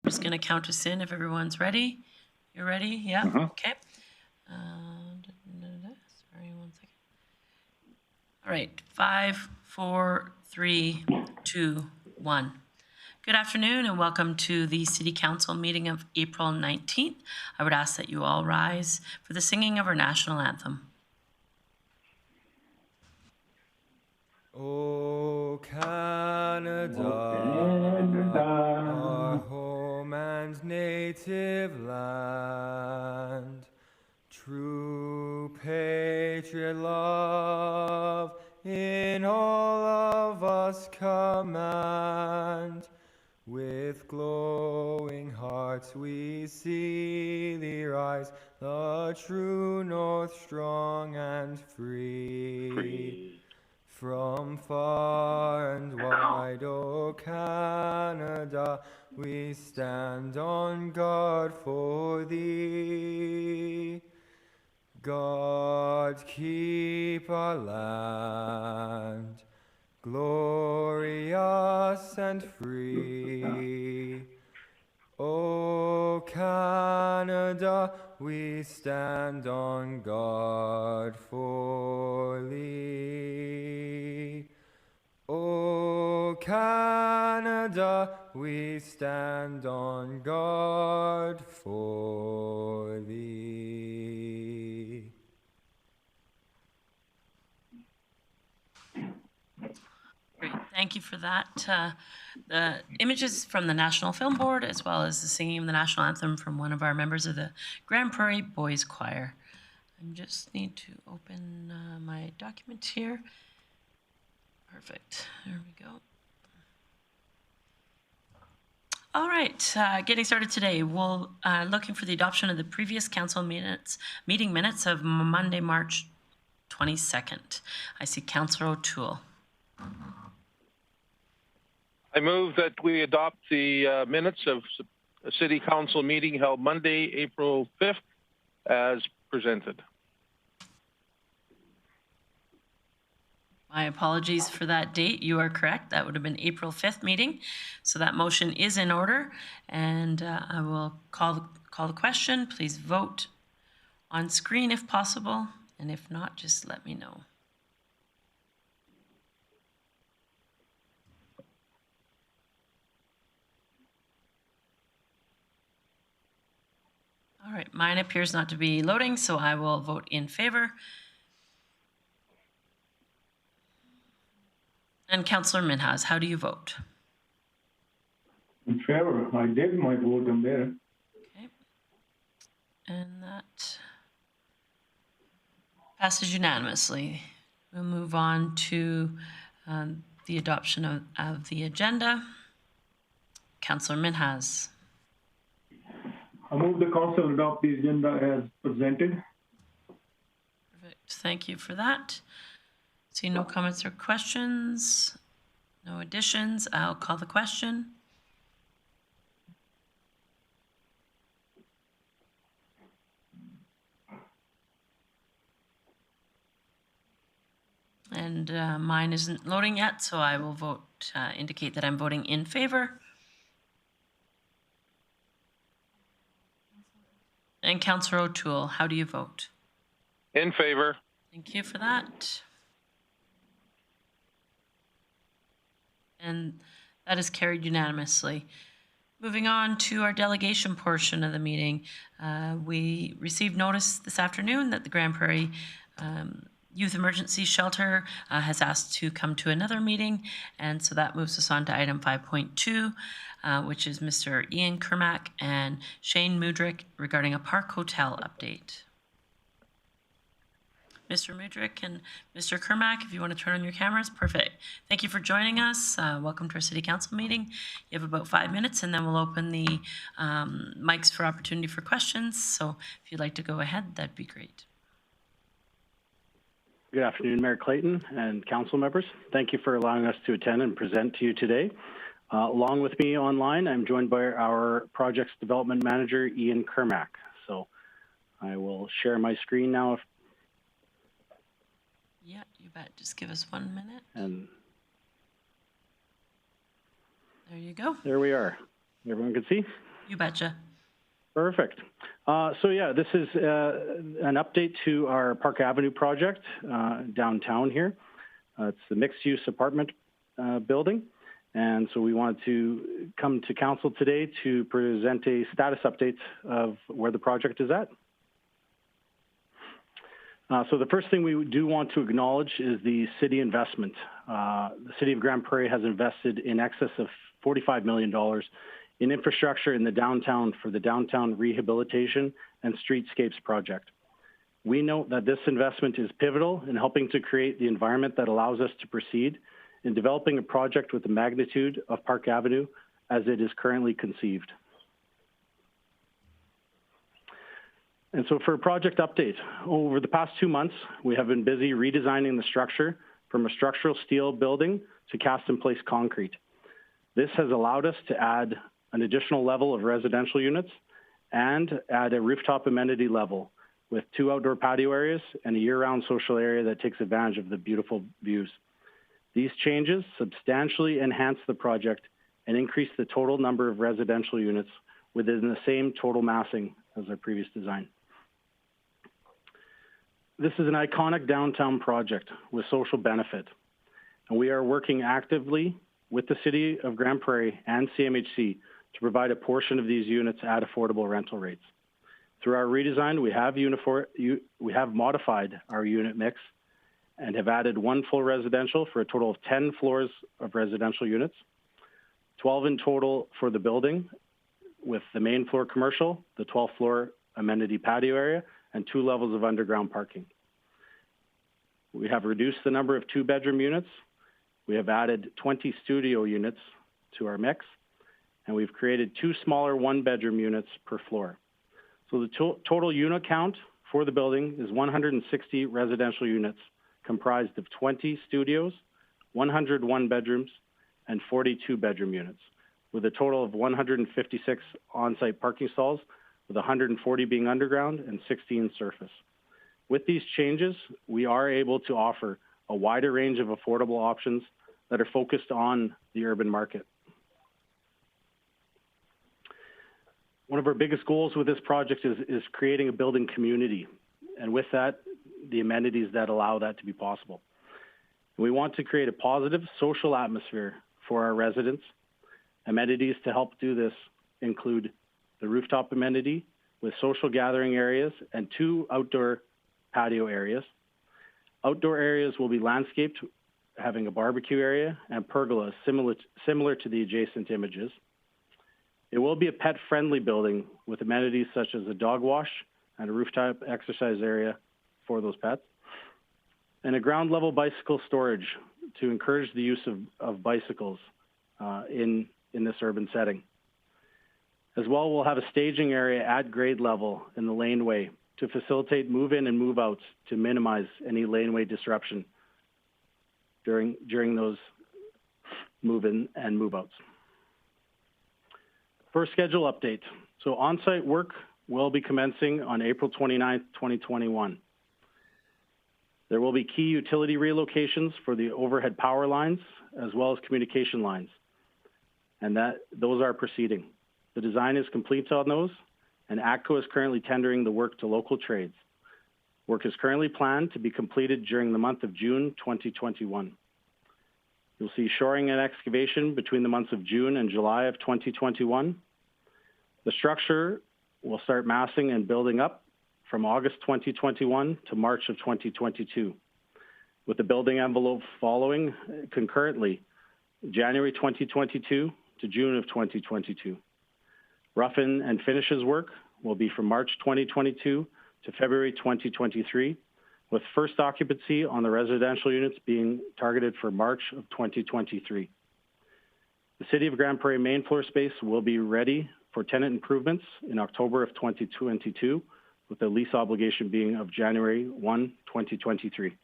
just going to count us in if everyone's ready. You're ready? Yeah? Okay. Sorry, 1 second. All right. 5, 4, 3, 2, 1. Good afternoon and welcome to the City Council meeting of April 19th. I would ask that you all rise for the singing of our national anthem. O Canada, our home and native land, true patriot love in all of us command. With glowing hearts we see thee rise, the true north strong and free. From far and wide, O Canada, we stand on guard for thee. God keep our land, glorious and free. O Canada, we stand on guard for thee. O Canada, we stand on guard for thee. Great, thank you for that. The images from the National Film Board, as well as the singing of the national anthem from one of our members of the Grande Prairie Boys Choir. I just need to open my document here. Perfect, there we go. All right, getting started today. We'll looking for the adoption of the previous council meeting minutes of Monday, March 22nd. I see Councillor O'Toole. I move that we adopt the minutes of a City Council meeting held Monday, April 5th, as presented. My apologies for that date. You are correct. That would have been April 5th meeting. So that motion is in order, and I will call the question. Please vote on screen if possible, and if not, just let me know. All right, mine appears not to be loading, so I will vote in favor. And Councillor Minhas, how do you vote? In favor. I did my vote in there. Okay. And that passes unanimously. We'll move on to the adoption of the agenda. Councillor Minhas. I move the council adopt the agenda as presented. Perfect. Thank you for that. See no comments or questions, no additions. I'll call the question. And mine isn't loading yet, so I will vote, indicate that I'm voting in favor. And Councillor O'Toole, how do you vote? In favor. Thank you for that. And that is carried unanimously. Moving on to our delegation portion of the meeting, we received notice this afternoon that the Grande Prairie Youth Emergency Shelter has asked to come to another meeting, and so that moves us on to item 5.2, which is Mr. Ian Kermack and Shane Mudrick regarding a park hotel update. Mr. Mudrick and Mr. Kermack, if you want to turn on your cameras, perfect. Thank you for joining us. Welcome to our City Council meeting. You have about 5 minutes, and then we'll open the mics for opportunity for questions. So if you'd like to go ahead, that'd be great. Good afternoon, Mayor Clayton and council members. Thank you for allowing us to attend and present to you today. Along with me online, I'm joined by our Projects Development Manager, Ian Kermack. So I will share my screen now. Yeah, you bet. Just give us 1 minute. And there you go. There we are. Everyone can see? You betcha. Perfect. This is an update to our Park Avenue project downtown here. It's the mixed-use apartment building. And so we wanted to come to council today to present a status update of where the project is at. So the first thing we do want to acknowledge is the city investment. The city of Grande Prairie has invested in excess of $45 million in infrastructure in the downtown for the downtown rehabilitation and streetscapes project. We note that this investment is pivotal in helping to create the environment that allows us to proceed in developing a project with the magnitude of Park Avenue as it is currently conceived. And so for a project update, over the past 2 months, we have been busy redesigning the structure from a structural steel building to cast-in-place concrete. This has allowed us to add an additional level of residential units and add a rooftop amenity level with 2 outdoor patio areas and a year-round social area that takes advantage of the beautiful views. These changes substantially enhance the project and increase the total number of residential units within the same total massing as our previous design. This is an iconic downtown project with social benefit, and we are working actively with the City of Grande Prairie and CMHC to provide a portion of these units at affordable rental rates. Through our redesign, we have modified our unit mix and have added 1 full residential for a total of 10 floors of residential units, 12 in total for the building, with the main floor commercial, the 12th floor amenity patio area, and 2 levels of underground parking. We have reduced the number of 2-bedroom units. We have added 20 studio units to our mix, and we've created 2 smaller 1-bedroom units per floor. So the total unit count for the building is 160 residential units, comprised of 20 studios, 100 1-bedrooms, and 42 bedroom units, with a total of 156 on-site parking stalls, with 140 being underground and 16 surface. With these changes, we are able to offer a wider range of affordable options that are focused on the urban market. One of our biggest goals with this project is creating a building community, and with that, the amenities that allow that to be possible. We want to create a positive social atmosphere for our residents. Amenities to help do this include the rooftop amenity with social gathering areas and 2 outdoor patio areas. Outdoor areas will be landscaped, having a barbecue area and pergolas similar to the adjacent images. It will be a pet-friendly building with amenities such as a dog wash and a rooftop exercise area for those pets, and a ground-level bicycle storage to encourage the use of bicycles in this urban setting. As well, we'll have a staging area at grade level in the laneway to facilitate move-in and move-outs to minimize any laneway disruption during those move-in and move-outs. First schedule update. So on-site work will be commencing on April 29th, 2021. There will be key utility relocations for the overhead power lines as well as communication lines, and those are proceeding. The design is complete on those, and ATCO is currently tendering the work to local trades. Work is currently planned to be completed during the month of June 2021. You'll see shoring and excavation between the months of June and July of 2021. The structure will start massing and building up from August 2021 to March of 2022, with the building envelope following concurrently January 2022 to June of 2022. Rough-in and finishes work will be from March 2022 to February 2023, with first occupancy on the residential units being targeted for March of 2023. The City of Grande Prairie main floor space will be ready for tenant improvements in October of 2022, with the lease obligation being of January 1, 2023.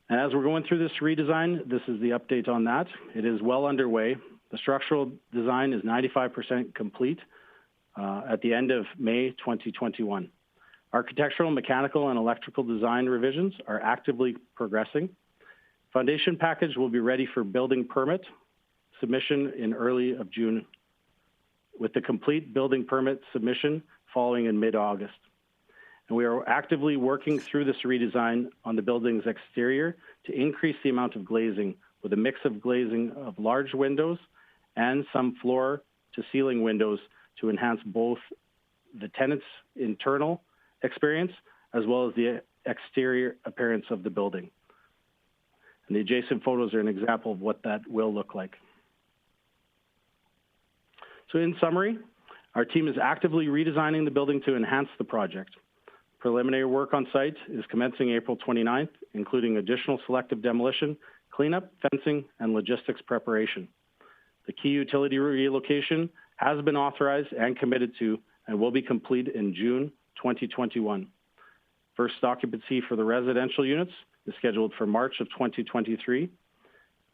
And as we're going through this redesign, this is the update on that. It is well underway. The structural design is 95% complete at the end of May 2021. Architectural, mechanical, and electrical design revisions are actively progressing, Foundation package will be ready for building permit submission in early of June, with the complete building permit submission following in mid-August. And we are actively working through this redesign on the building's exterior to increase the amount of glazing with a mix of glazing of large windows and some floor to ceiling windows to enhance both the tenant's internal experience as well as the exterior appearance of the building. And the adjacent photos are an example of what that will look like. So in summary, our team is actively redesigning the building to enhance the project. Preliminary work on site is commencing April 29th, including additional selective demolition, cleanup, fencing, and logistics preparation. The key utility relocation has been authorized and committed to and will be complete in June 2021. First occupancy for the residential units is scheduled for March of 2023,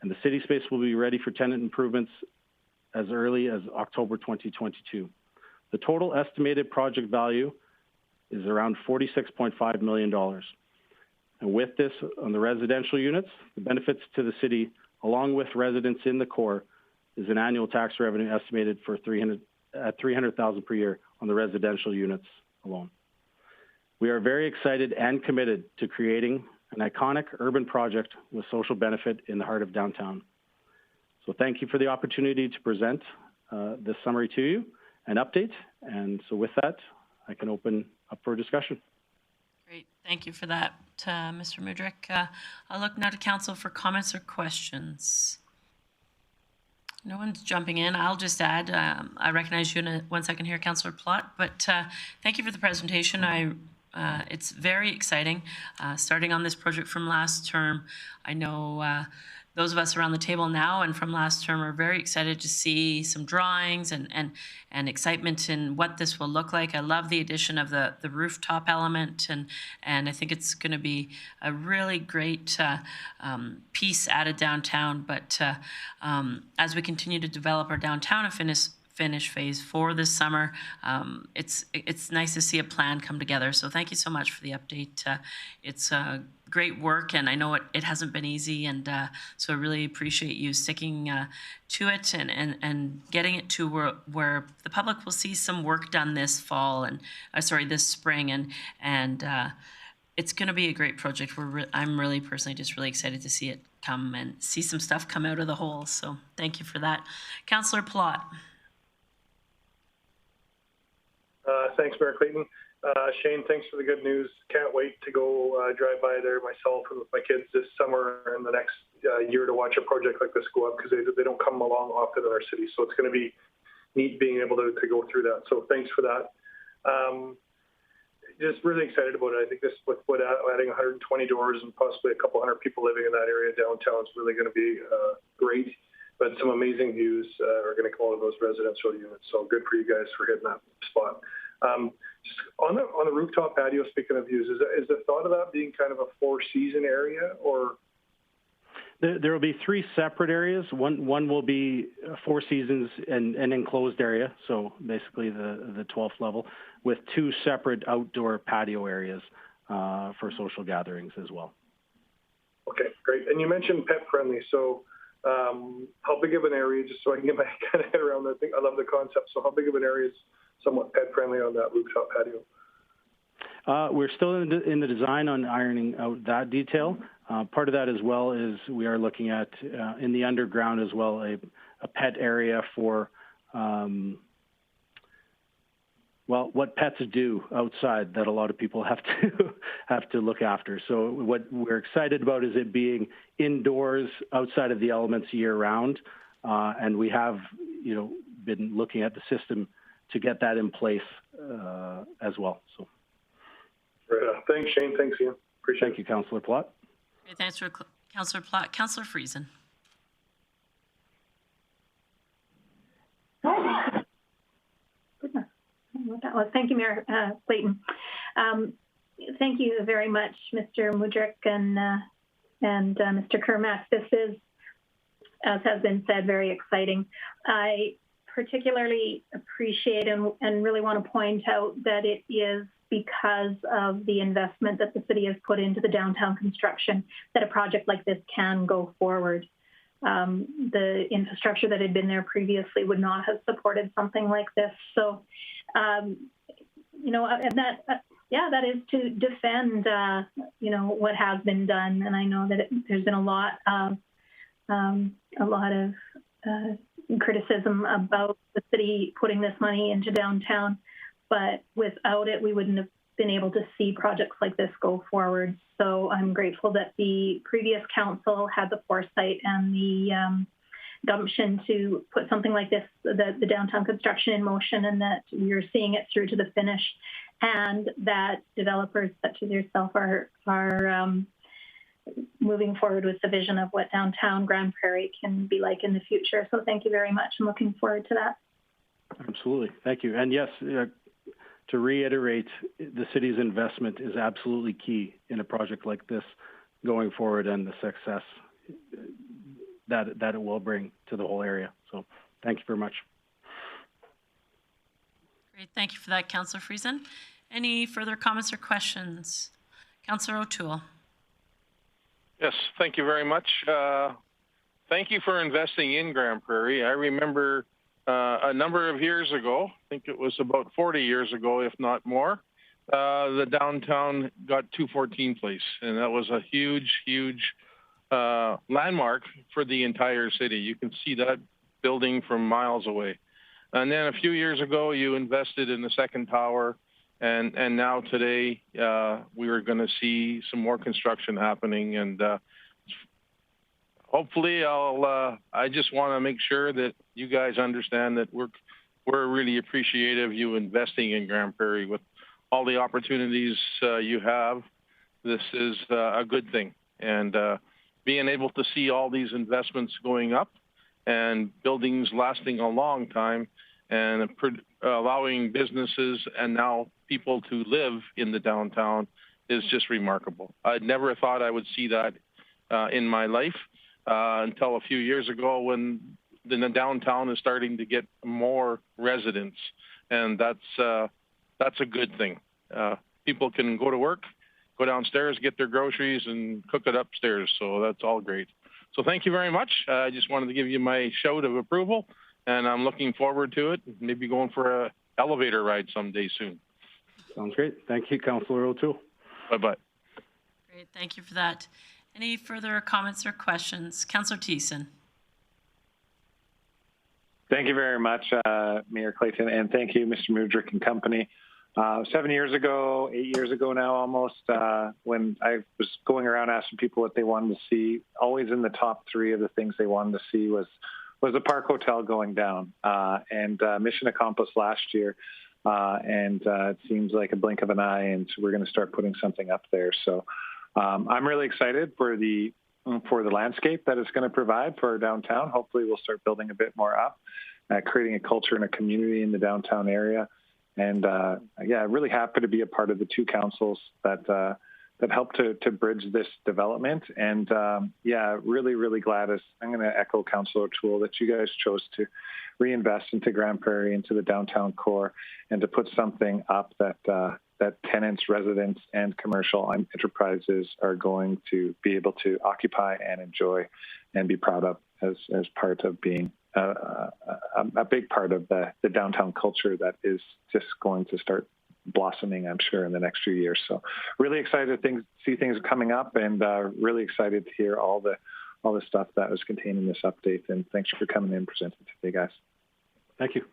and the city space will be ready for tenant improvements as early as October 2022. The total estimated project value is around $46.5 million. And with this, on the residential units, the benefits to the city, along with residents in the core, is an annual tax revenue estimated for $300,000 per year on the residential units alone. We are very excited and committed to creating an iconic urban project with social benefit in the heart of downtown. So thank you for the opportunity to present this summary to you, an update. And so with that, I can open up for discussion. Great. Thank you for that, Mr. Mudryk. I'll look now to council for comments or questions. No one's jumping in. I'll just add, I recognize you in 1 second here, Councillor Plott, but thank you for the presentation. It's very exciting. Starting on this project from last term, I know those of us around the table now and from last term are very excited to see some drawings and excitement in what this will look like. I love the addition of the rooftop element, and I think it's going to be a really great piece added downtown. But as we continue to develop our downtown and finish phase 4 this summer, it's nice to see a plan come together. So thank you so much for the update. It's great work, and I know it hasn't been easy, and so I really appreciate you sticking to it and getting it to where the public will see some work done this fall and this spring, and it's going to be a great project. I'm really personally just really excited to see it come and see some stuff come out of the hole. So thank you for that, Councillor Plott. Thanks, Mayor Clayton. Shane, thanks for the good news. Can't wait to go drive by there myself and with my kids this summer and the next year to watch a project like this go up, because they don't come along often in our city. So it's going to be neat being able to go through that. So thanks for that. Just really excited about it. I think this, with adding 120 doors and possibly a couple hundred people living in that area downtown, is really going to be great. But some amazing views are going to come out of those residential units. So good for you guys for hitting that spot. Just on the rooftop patio, speaking of views, is the thought of that being kind of a 4-season area, or? There will be 3 separate areas. One will be 4 seasons and an enclosed area, so basically the 12th level, with 2 separate outdoor patio areas for social gatherings as well. Okay, great. And you mentioned pet friendly, so how big of an area, just so I can get my kind of head around that thing? I love the concept. So how big of an area is somewhat pet friendly on that rooftop patio? We're still in the design on ironing out that detail. Part of that as well is we are looking at in the underground as well a pet area for what pets do outside that a lot of people have to look after. So what we're excited about is it being indoors outside of the elements year round, and we have been looking at the system to get that in place as well. So. Right. Thanks, Shane. Thanks, Ian. Appreciate it. Thank you, Councillor Plott. Okay, thanks for Councillor Plott. Councillor Friesen. Thank you, Mayor Clayton. Thank you very much, Mr. Mudryk and Mr. Kermack. This is, as has been said, very exciting. I particularly appreciate and really want to point out that it is because of the investment that the city has put into the downtown construction that a project like this can go forward. The infrastructure that had been there previously would not have supported something like this. So, you know, and that is to defend, you know, what has been done. And I know that there's been a lot of criticism about the city putting this money into downtown, but without it, we wouldn't have been able to see projects like this go forward. So I'm grateful that the previous council had the foresight and the gumption to put something like this, the downtown construction, in motion, and that we're seeing it through to the finish, and that developers such as yourself are moving forward with the vision of what downtown Grande Prairie can be like in the future. So thank you very much. I'm looking forward to that. Absolutely. Thank you. And yes, to reiterate, the city's investment is absolutely key in a project like this going forward, and the success that it will bring to the whole area. So thank you very much. Great. Thank you for that, Councillor Friesen. Any further comments or questions? Councillor O'Toole. Yes, thank you very much. Thank you for investing in Grande Prairie. I remember a number of years ago, I think it was about 40 years ago, if not more, the downtown got 214 Place, and that was a huge, huge landmark for the entire city. You can see that building from miles away. And then a few years ago, you invested in the second tower, and now today we are going to see some more construction happening. And hopefully, I just want to make sure that you guys understand that we're really appreciative of you investing in Grande Prairie with all the opportunities you have. This is a good thing, and being able to see all these investments going up and buildings lasting a long time, and allowing businesses and now people to live in the downtown is just remarkable. I never thought I would see that in my life until a few years ago, when the downtown is starting to get more residents, and that's a good thing. People can go to work, go downstairs, get their groceries, and cook it upstairs. So that's all great. So thank you very much. I just wanted to give you my shout of approval, and I'm looking forward to it. Maybe going for an elevator ride someday soon. Sounds great. Thank you, Councillor O'Toole. Bye-bye. Great. Thank you for that. Any further comments or questions? Councillor Thiessen. Thank you very much, Mayor Clayton, and thank you, Mr. Mudrick and company. 7 years ago, 8 years ago now almost, when I was going around asking people what they wanted to see, always in the top three of the things they wanted to see was the Park Hotel going down, and mission accomplished last year. And it seems like a blink of an eye, and so we're going to start putting something up there. So I'm really excited for the landscape that it's going to provide for our downtown. Hopefully, we'll start building a bit more up, creating a culture and a community in the downtown area. And yeah, really happy to be a part of the two councils that helped to bridge this development. And yeah, really, really glad. I'm going to echo Councillor O'Toole that you guys chose to reinvest into Grande Prairie, into the downtown core, and to put something up that tenants, residents, and commercial enterprises are going to be able to occupy and enjoy and be proud of as part of being a big part of the downtown culture that is just going to start blossoming, I'm sure, in the next few years. So really excited to see things coming up, and really excited to hear all the stuff that was contained in this update. And thanks for coming in and presenting today, guys. Thank you.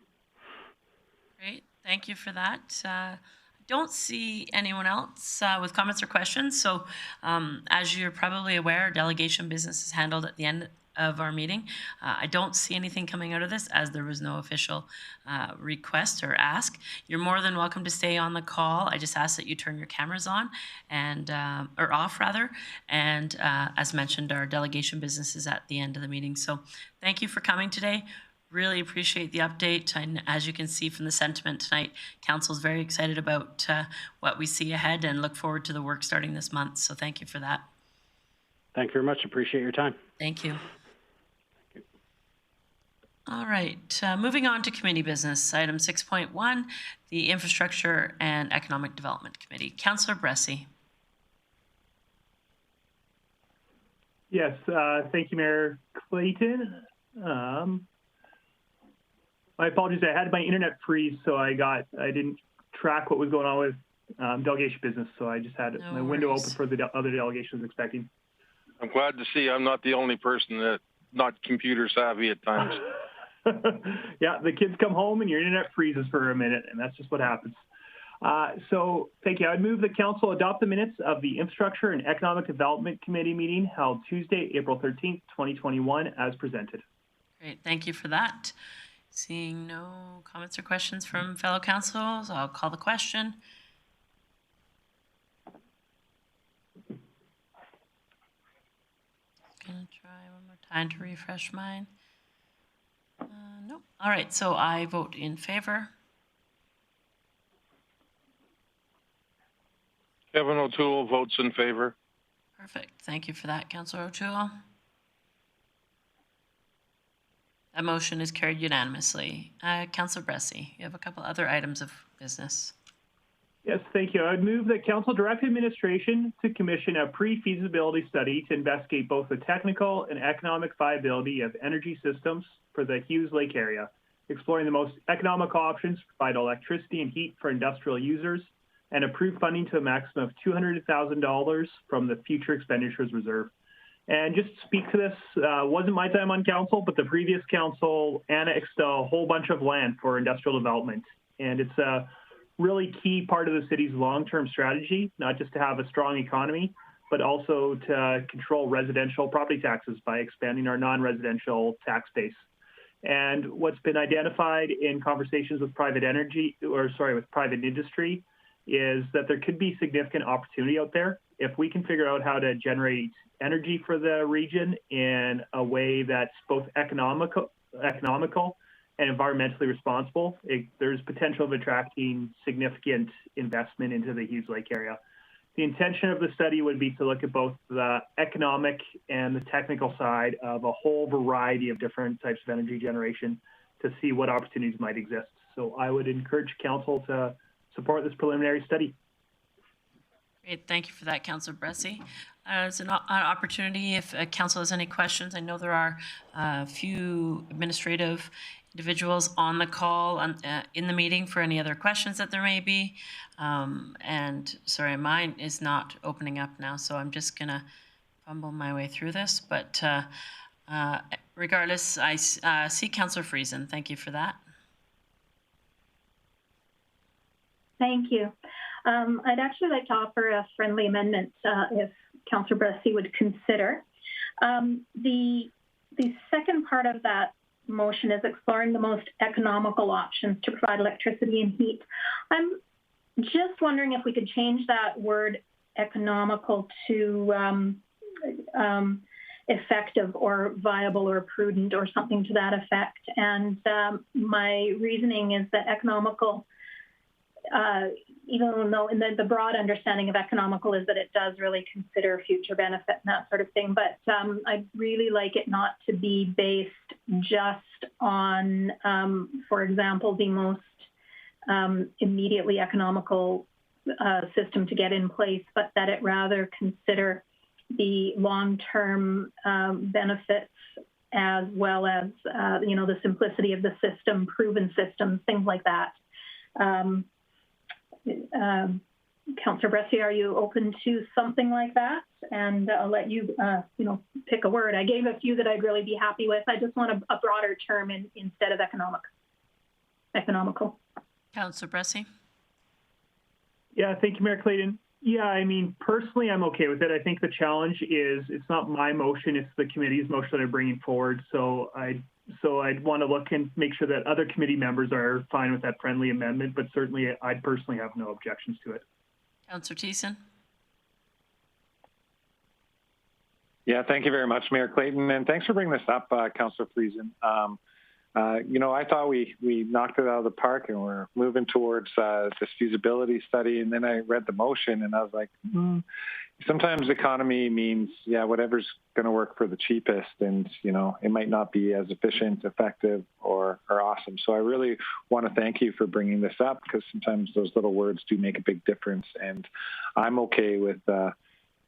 Great. Thank you for that. I don't see anyone else with comments or questions. So as you're probably aware, our delegation business is handled at the end of our meeting. I don't see anything coming out of this, as there was no official request or ask. You're more than welcome to stay on the call. I just ask that you turn your cameras on and or off rather. And as mentioned, our delegation business is at the end of the meeting. So thank you for coming today. Really appreciate the update. And as you can see from the sentiment tonight, Council's very excited about what we see ahead and look forward to the work starting this month. So thank you for that. Thank you very much. Appreciate your time. Thank you. All right, moving on to committee business. Item 6.1, the Infrastructure and Economic Development Committee. Councillor Bressie. Yes, thank you, Mayor Clayton. My apologies, I had my internet freeze, so I didn't track what was going on with delegation business, so I just had my window open for the other delegations expecting. I'm glad to see I'm not the only person that's not computer savvy at times. Yeah, the kids come home and your internet freezes for a minute, and that's just what happens. So thank you. I'd move the council adopt the minutes of the Infrastructure and Economic Development Committee meeting held Tuesday, April 13th, 2021 as presented. Great, thank you for that. Seeing no comments or questions from fellow councils, I'll call the question. Just gonna try one more time to refresh mine. Nope. All right, so I vote in favor. Kevin O'Toole votes in favor. Perfect. Thank you for that, Councillor O'Toole. That motion is carried unanimously. Councillor Bressie, you have a couple other items of business. Yes, thank you. I would move that council direct administration to commission a pre-feasibility study to investigate both the technical and economic viability of energy systems for the Hughes Lake area, exploring the most economic options to provide electricity and heat for industrial users, and approve funding to a maximum of $200,000 from the Future Expenditures Reserve. And just to speak to this, wasn't my time on council, but the previous council annexed a whole bunch of land for industrial development. And it's a really key part of the city's long-term strategy, not just to have a strong economy, but also to control residential property taxes by expanding our non-residential tax base. And what's been identified in conversations with private industry is that there could be significant opportunity out there if we can figure out how to generate energy for the region in a way that's both economical and environmentally responsible. There's potential of attracting significant investment into the Hughes Lake area. The intention of the study would be to look at both the economic and the technical side of a whole variety of different types of energy generation to see what opportunities might exist. So I would encourage council to support this preliminary study. Great, thank you for that, Councillor Bressie. It's an opportunity if council has any questions. I know there are a few administrative individuals on the call in the meeting for any other questions that there may be. And sorry, mine is not opening up now, so I'm just gonna fumble my way through this. But regardless, I see Councillor Friesen. Thank you for that. Thank you. I'd actually like to offer a friendly amendment if Councillor Bressie would consider. The second part of that motion is exploring the most economical options to provide electricity and heat. I'm just wondering if we could change that word economical to effective or viable or prudent or something to that effect. And my reasoning is that economical, even though in the broad understanding of economical is that it does really consider future benefit and that sort of thing, but I'd really like it not to be based just on, for example, the most immediately economical system to get in place, but that it rather consider the long-term benefits as well as, the simplicity of the system, proven systems, things like that. Councillor Bressie, are you open to something like that? And I'll let you, pick a word. I gave a few that I'd really be happy with. I just want a broader term instead of economical. Councillor Bressie. Yeah, thank you, Mayor Clayton. Yeah, I mean, personally, I'm okay with it. I think the challenge is it's not my motion, it's the committee's motion that I'm bringing forward. So I'd want to look and make sure that other committee members are fine with that friendly amendment, but certainly I personally have no objections to it. Councillor Thiessen. Yeah, thank you very much, Mayor Clayton, and thanks for bringing this up, Councillor Friesen. I thought we knocked it out of the park and we're moving towards this feasibility study. And then I read the motion and I was like, sometimes economy means, whatever's going to work for the cheapest. And, it might not be as efficient, effective, or awesome. So I really want to thank you for bringing this up, because sometimes those little words do make a big difference. And I'm okay with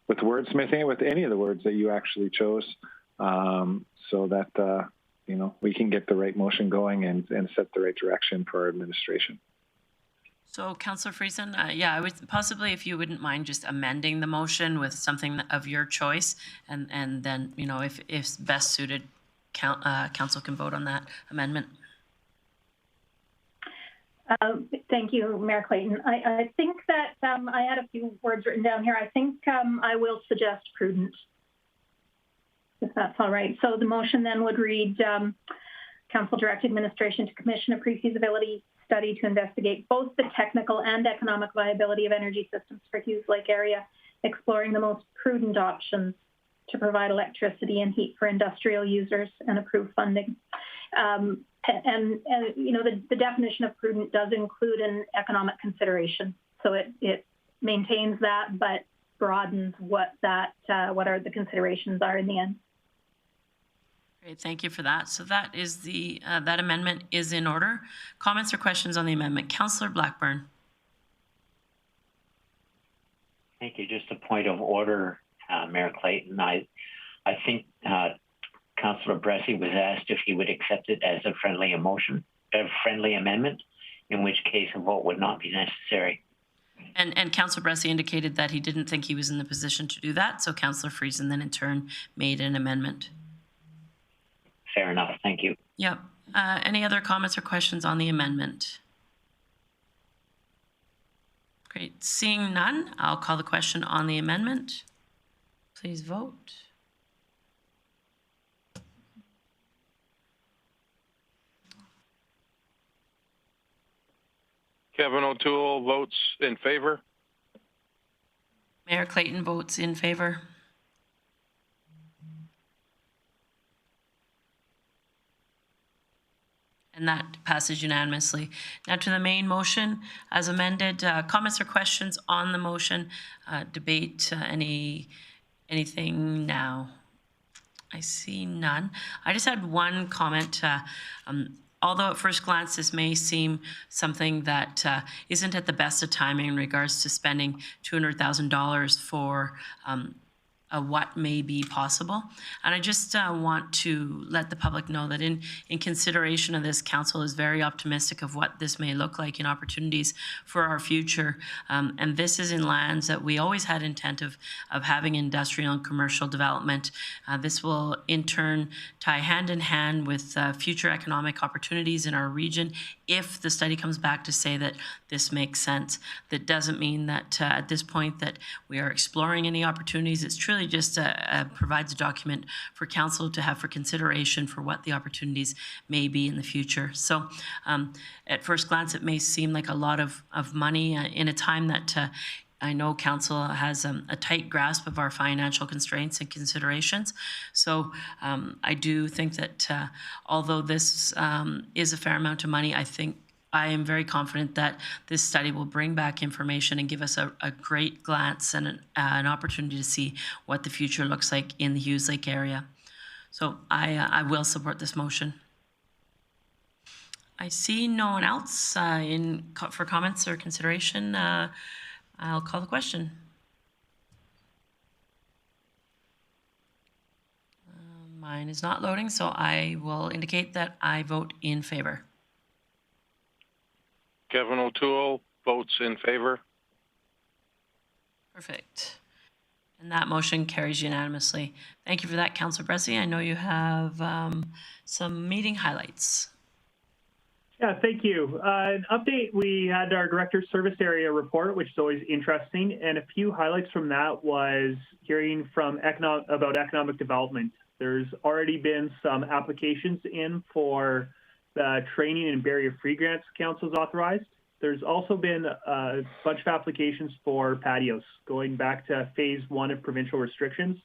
wordsmithing with any of the words that you actually chose, so that, we can get the right motion going and set the right direction for our administration. So, Councillor Friesen, I would possibly, if you wouldn't mind, just amending the motion with something of your choice, and then, if best suited, council can vote on that amendment. Thank you, Mayor Clayton. I think that I had a few words written down here. I think I will suggest prudent, if that's all right. So the motion then would read, Council direct administration to commission a pre-feasibility study to investigate both the technical and economic viability of energy systems for Hughes Lake area, exploring the most prudent options to provide electricity and heat for industrial users, and approve funding. And the definition of prudent does include an economic consideration. So it maintains that, but broadens what are the considerations are in the end. Great, thank you for that. So that is that amendment is in order. Comments or questions on the amendment? Councillor Blackburn. Thank you. Just a point of order, Mayor Clayton. I think Councillor Bressie was asked if he would accept it as a friendly amendment, in which case a vote would not be necessary. And Councillor Bressie indicated that he didn't think he was in the position to do that. So Councillor Friesen then in turn made an amendment. Fair enough. Thank you. Yep. Any other comments or questions on the amendment? Great. Seeing none, I'll call the question on the amendment. Please vote. Kevin O'Toole votes in favor. Mayor Clayton votes in favor. And that passes unanimously. Now to the main motion as amended. Comments or questions on the motion? Debate, anything now? I see none. I just had one comment. Although at first glance this may seem something that isn't at the best of timing in regards to spending $200,000 for what may be possible. And I just want to let the public know that in consideration of this, council is very optimistic of what this may look like in opportunities for our future. And this is in lands that we always had intent of having industrial and commercial development. This will in turn tie hand in hand with future economic opportunities in our region if the study comes back to say that this makes sense. That doesn't mean that at this point that we are exploring any opportunities. It's truly just provides a document for council to have for consideration for what the opportunities may be in the future. So at first glance, it may seem like a lot of money in a time that I know council has a tight grasp of our financial constraints and considerations. So I do think that although this is a fair amount of money, I am very confident that this study will bring back information and give us a great glance and an opportunity to see what the future looks like in the Hughes Lake area. So I will support this motion. I see no one else for comments or consideration. I'll call the question. Mine is not loading, so I will indicate that I vote in favor. Kevin O'Toole votes in favor. Perfect. And that motion carries unanimously. Thank you for that, Councillor Bressie. I know you have some meeting highlights. Yeah, thank you. An update, we had our Director's Service Area report, which is always interesting, and a few highlights from that was hearing from about economic development. There's already been some applications in for the training and barrier-free grants Council's authorized. There's also been a bunch of applications for patios, going back to phase 1 of provincial restrictions.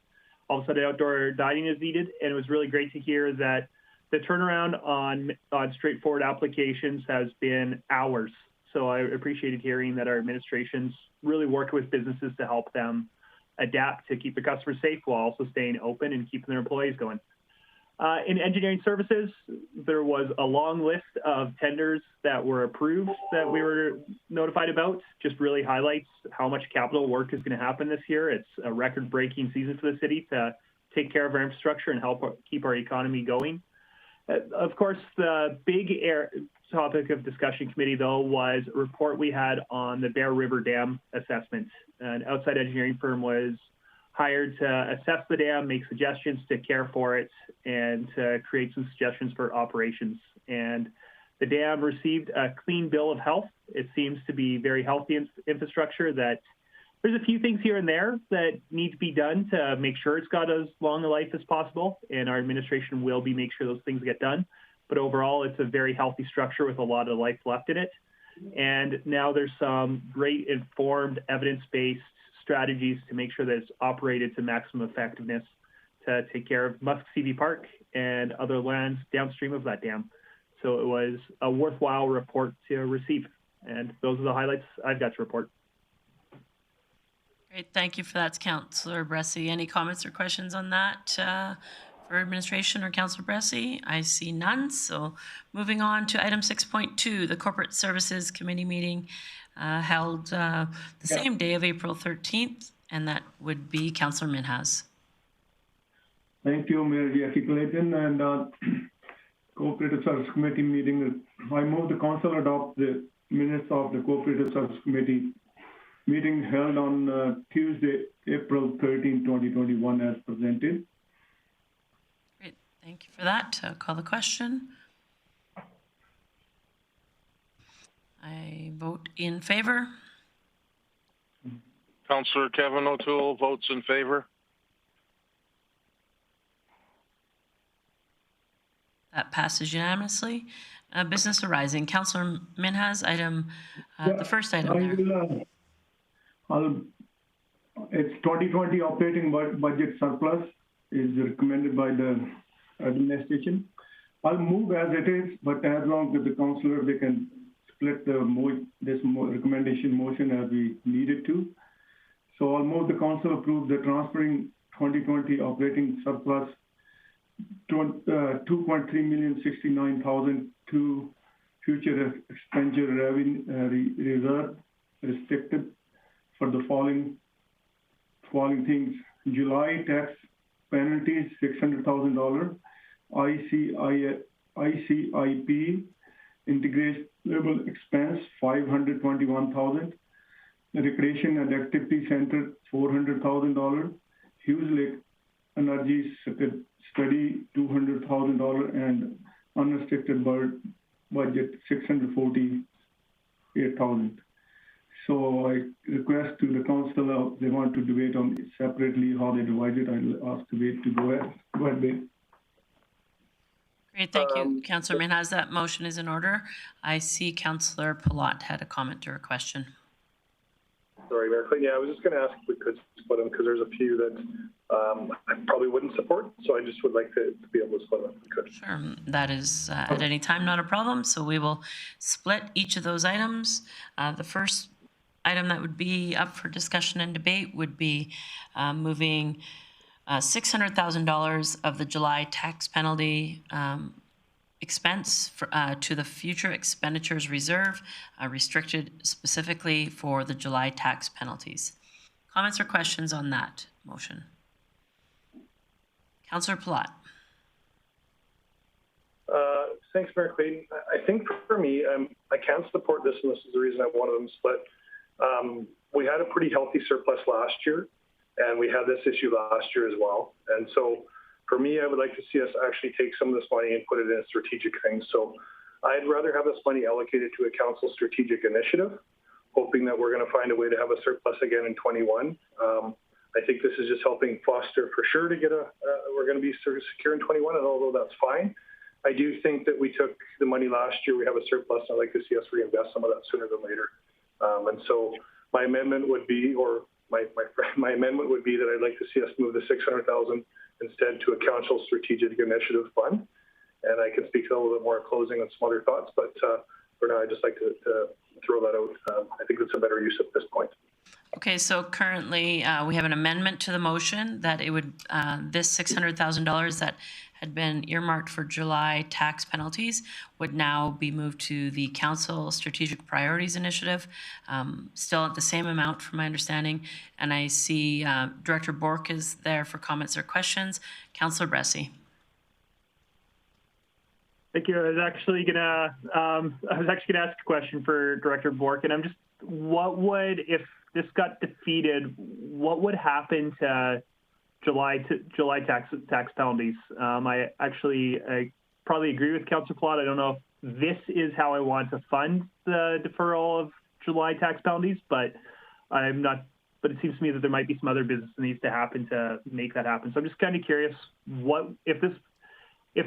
All of a sudden, outdoor dining is needed, and it was really great to hear that the turnaround on straightforward applications has been hours. So I appreciated hearing that our administration's really worked with businesses to help them adapt to keep the customers safe while also staying open and keeping their employees going. In engineering services, there was a long list of tenders that were approved that we were notified about. Just really highlights how much capital work is going to happen this year. It's a record-breaking season for the city to take care of our infrastructure and help keep our economy going. Of course, the big topic of discussion committee, though, was a report we had on the Bear River Dam assessment. An outside engineering firm was hired to assess the dam, make suggestions to care for it, and to create some suggestions for operations. And the dam received a clean bill of health. It seems to be very healthy infrastructure. That there's a few things here and there that need to be done to make sure it's got as long a life as possible, and our administration will be make sure those things get done. But overall, it's a very healthy structure with a lot of life left in it. And now there's some great informed, evidence-based strategies to make sure that it's operated to maximum effectiveness to take care of Musk CV Park and other lands downstream of that dam. So it was a worthwhile report to receive. And those are the highlights I've got to report. Great, thank you for that, Councillor Bressie. Any comments or questions on that for administration or Councillor Bressie? I see none. So moving on to item 6.2, the Corporate Services Committee meeting held the same day of April 13th, and that would be Councillor Minhas. Thank you, Mayor Jackie Clayton. And Cooperative Service Committee meeting, I move the council adopt the minutes of the Cooperative Service Committee meeting held on Tuesday, April 13, 2021 as presented. Great, thank you for that. I'll call the question. I vote in favor. Councillor Kevin O'Toole votes in favor. That passes unanimously. Business arising. Councillor Minhas, item, the first item there. It's 2020 operating budget surplus is recommended by the administration. I'll move as it is, but as long as the councillor, they can split this recommendation motion as we needed to. So I'll move the council approve the transferring 2020 operating surplus 2,369,000 to future expenditure revenue reserve restricted for the following things: July tax penalties $600,000, ICIP integrable expense $521,000, recreation and activity center $400,000, Hughes Lake energy study $200,000, and unrestricted budget $648,000. So I request to the council, they want to debate on it separately, how they divide it. I'll ask the debate to go ahead. Go ahead, Dave. Great, thank you. Councillor Minhas, that motion is in order. I see Councillor Palat had a comment or a question. Sorry, Mayor Clayton. Yeah, I was just going to ask if we could split them because there's a few that I probably wouldn't support. So I just would like to be able to split them if we could. Sure, that is at any time not a problem. So we will split each of those items. The first item that would be up for discussion and debate would be moving $600,000 of the July tax penalty expense to the future expenditures reserve, restricted specifically for the July tax penalties. Comments or questions on that motion? Councillor Palat. Thanks, Mayor Clayton. I think for me, I can support this, and this is the reason I wanted them split. We had a pretty healthy surplus last year, and we had this issue last year as well. And so for me, I would like to see us actually take some of this money and put it in strategic things. So I'd rather have this money allocated to a council strategic initiative, hoping that we're going to find a way to have a surplus again in 21. I think this is just helping foster for sure to get we're going to be secure in 21, and although that's fine, I do think that we took the money last year, we have a surplus, and I'd like to see us reinvest some of that sooner than later. And so my amendment would be, or my amendment would be that I'd like to see us move the $600,000 instead to a council strategic initiative fund. and I can speak to a little bit more in closing and some other thoughts. But for now, I'd just like to throw that out. I think it's a better use at this point. Okay, so currently we have an amendment to the motion that it would, this $600,000 that had been earmarked for July tax penalties would now be moved to the Council Strategic Priorities Initiative, still at the same amount from my understanding. And I see Director Bork is there for comments or questions. Councillor Bressie. Thank you. I was actually gonna ask a question for Director Bork, and I'm just, what would, if this got defeated, what would happen to July tax penalties? I probably agree with Councillor Plott. I don't know if this is how I want to fund the deferral of July tax penalties, but I'm not. But it seems to me that there might be some other business that needs to happen to make that happen. So I'm just kind of curious, what if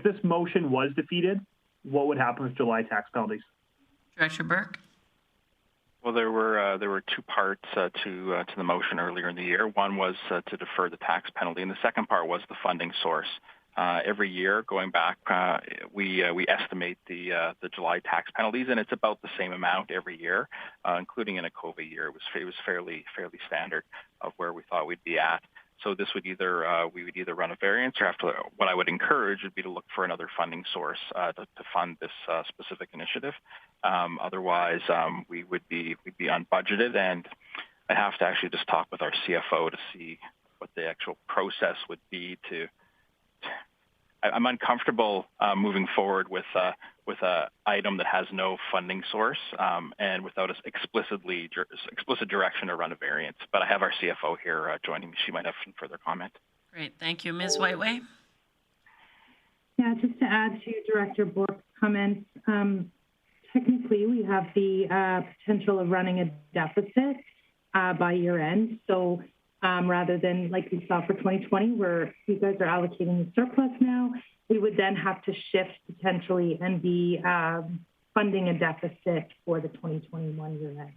this motion was defeated, what would happen with July tax penalties? Director Burke. Well, there were two parts to the motion earlier in the year. One was to defer the tax penalty, and the second part was the funding source. Every year, going back, we estimate the July tax penalties, and it's about the same amount every year, including in a COVID year. It was fairly standard of where we thought we'd be at. So this would we would either run a variance or have to. What I would encourage would be to look for another funding source to fund this specific initiative. Otherwise, we'd be unbudgeted, and I have to actually just talk with our CFO to see what the actual process would be to. I'm uncomfortable moving forward with a item that has no funding source and without an explicit direction to run a variance. But I have our CFO here joining me. She might have some further comment. Great, thank you. Ms. Whiteway? Yeah, just to add to Director Bork's comments, technically we have the potential of running a deficit by year end. So rather than like we saw for 2020, where you guys are allocating the surplus now, we would then have to shift potentially and be funding a deficit for the 2021 year end.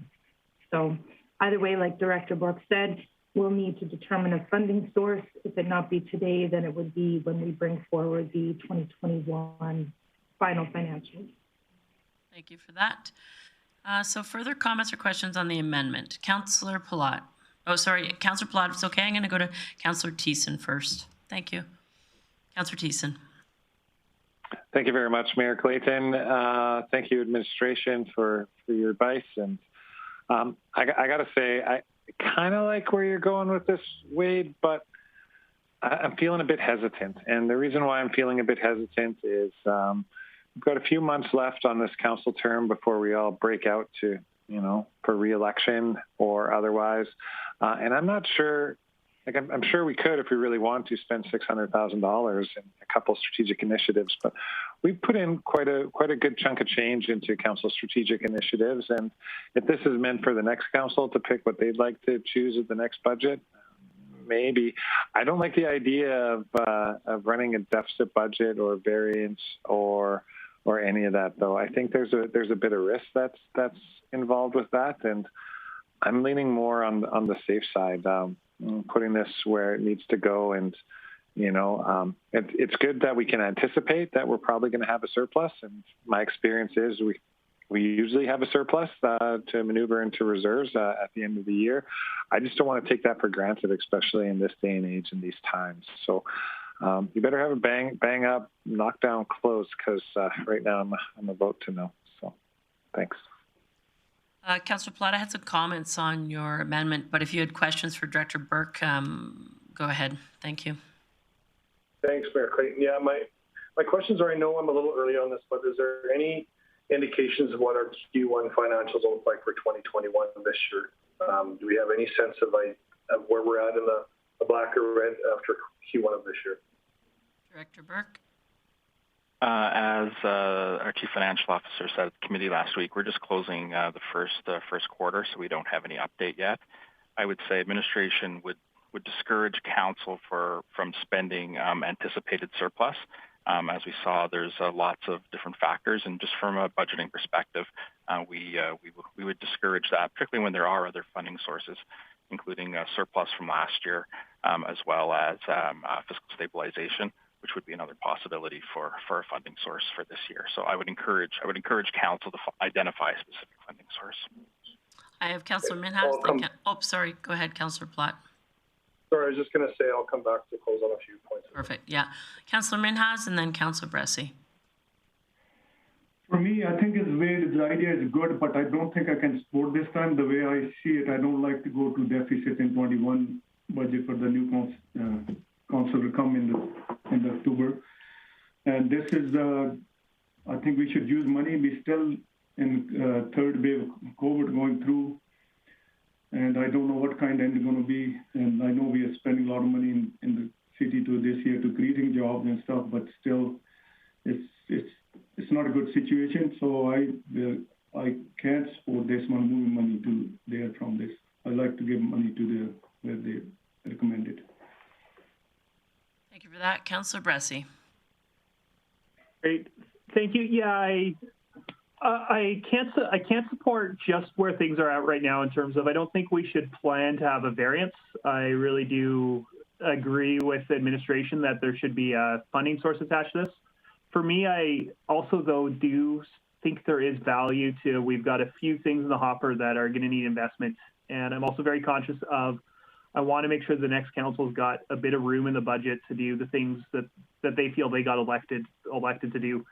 So either way, like Director Bork said, we'll need to determine a funding source. If it not be today, then it would be when we bring forward the 2021 final financials. Thank you for that. So further comments or questions on the amendment? Councillor Plott. Oh, sorry, Councillor Plott, if it's okay, I'm going to go to Councillor Thiessen first. Thank you. Councillor Thiessen. Thank you very much, Mayor Clayton. Thank you, administration, for your advice. And I got to say, I kind of like where you're going with this, Wade, but I'm feeling a bit hesitant. And the reason why I'm feeling a bit hesitant is we've got a few months left on this council term before we all break out to, for re-election or otherwise. And I'm not sure, I'm sure we could, if we really want to, spend $600,000 in a couple of strategic initiatives, but we've put in quite a good chunk of change into council strategic initiatives. And if this is meant for the next council to pick what they'd like to choose at the next budget, maybe. I don't like the idea of running a deficit budget or variance or any of that, though. I think there's a bit of risk that's involved with that, and I'm leaning more on the safe side, putting this where it needs to go. And it's good that we can anticipate that we're probably going to have a surplus. And my experience is we usually have a surplus to maneuver into reserves at the end of the year. I just don't want to take that for granted, especially in this day and age and these times. So you better have a bang up, knock down close, because right now I'm a vote to no. So thanks. Councillor Plott, I had some comments on your amendment, but if you had questions for Director Burke, go ahead. Thank you. Thanks, Mayor Clayton. Yeah, my questions are, I know I'm a little early on this, but is there any indications of what our Q1 financials look like for 2021 this year? Do we have any sense of where we're at in the black or red after Q1 of this year? Director Burke. As our Chief Financial Officer said at the committee last week, we're just closing the first quarter, so we don't have any update yet. I would say administration would discourage council from spending anticipated surplus. As we saw, there's lots of different factors, and just from a budgeting perspective, we would discourage that, particularly when there are other funding sources, including surplus from last year, as well as fiscal stabilization. which would be another possibility for a funding source for this year. So I would encourage council to identify a specific funding source. I have Councillor Minhas. Sorry. Go ahead, Councillor Platt. Sorry, I was just going to say I'll come back to close on a few points. Perfect. Yeah. Councillor Minhas and then Councillor Bressie. For me, I think the idea is good, but I don't think I can support this time. The way I see it, I don't like to go to deficit in 21 budget for the new council to come in October. And this is, I think we should use money. We still in third wave of COVID going through, and I don't know what kind end it's going to be. And I know we are spending a lot of money in the city this year to creating jobs and stuff, but still, it's not a good situation. So I can't support this one, moving money to there from this. I like to give money to where they recommended. Thank you for that, Councillor Bressie. Great, thank you. Yeah, I can't support just where things are at right now in terms of I don't think we should plan to have a variance. I really do agree with the administration that there should be a funding source attached to this. For me, I also, though, do think there is value to, we've got a few things in the hopper that are going to need investment. And I'm also very conscious of, I want to make sure the next council's got a bit of room in the budget to do the things that they feel they got elected to do.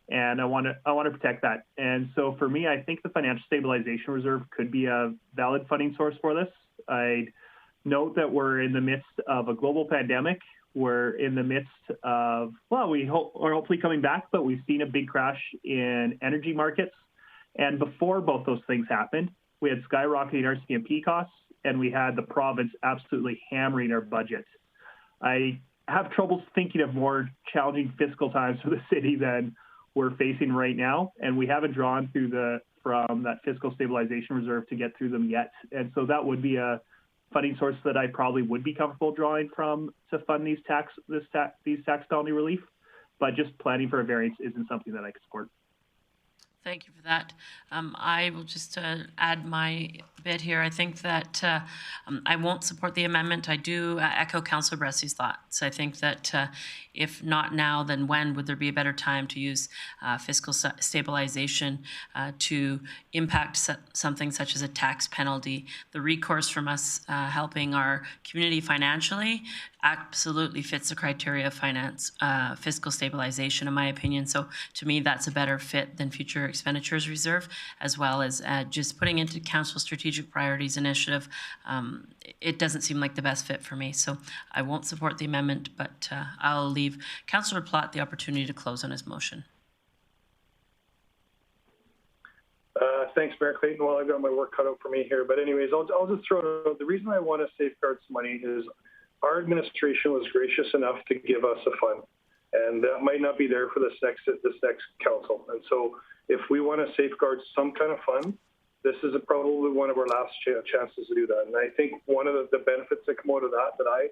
And I want to protect that. And so for me, I think the Financial Stabilization Reserve could be a valid funding source for this. I'd note that we're in the midst of a global pandemic. We're in the midst of, well, we're hopefully coming back, but we've seen a big crash in energy markets. And before both those things happened, we had skyrocketing RCMP costs, and we had the province absolutely hammering our budget. I have trouble thinking of more challenging fiscal times for the city than we're facing right now, and we haven't drawn from that Fiscal Stabilization Reserve to get through them yet. And so that would be a funding source that I probably would be comfortable drawing from to fund these tax penalty relief, but just planning for a variance isn't something that I could support. Thank you for that. I will just add my bit here. I think that I won't support the amendment. I do echo Councillor Bressie's thoughts. I think that if not now, then when would there be a better time to use fiscal stabilization to impact something such as a tax penalty? The recourse from us helping our community financially absolutely fits the criteria of fiscal stabilization, in my opinion. So to me, that's a better fit than future expenditures reserve, as well as just putting into council strategic priorities initiative. It doesn't seem like the best fit for me. So I won't support the amendment, but I'll leave Councillor Platt the opportunity to close on his motion. Thanks, Mayor Clayton. Well, I've got my work cut out for me here. But anyways, I'll just throw it out. The reason I want to safeguard some money is our administration was gracious enough to give us a fund, and that might not be there for this next council. And so if we want to safeguard some kind of fund, this is probably one of our last chances to do that. And I think one of the benefits that come out of that I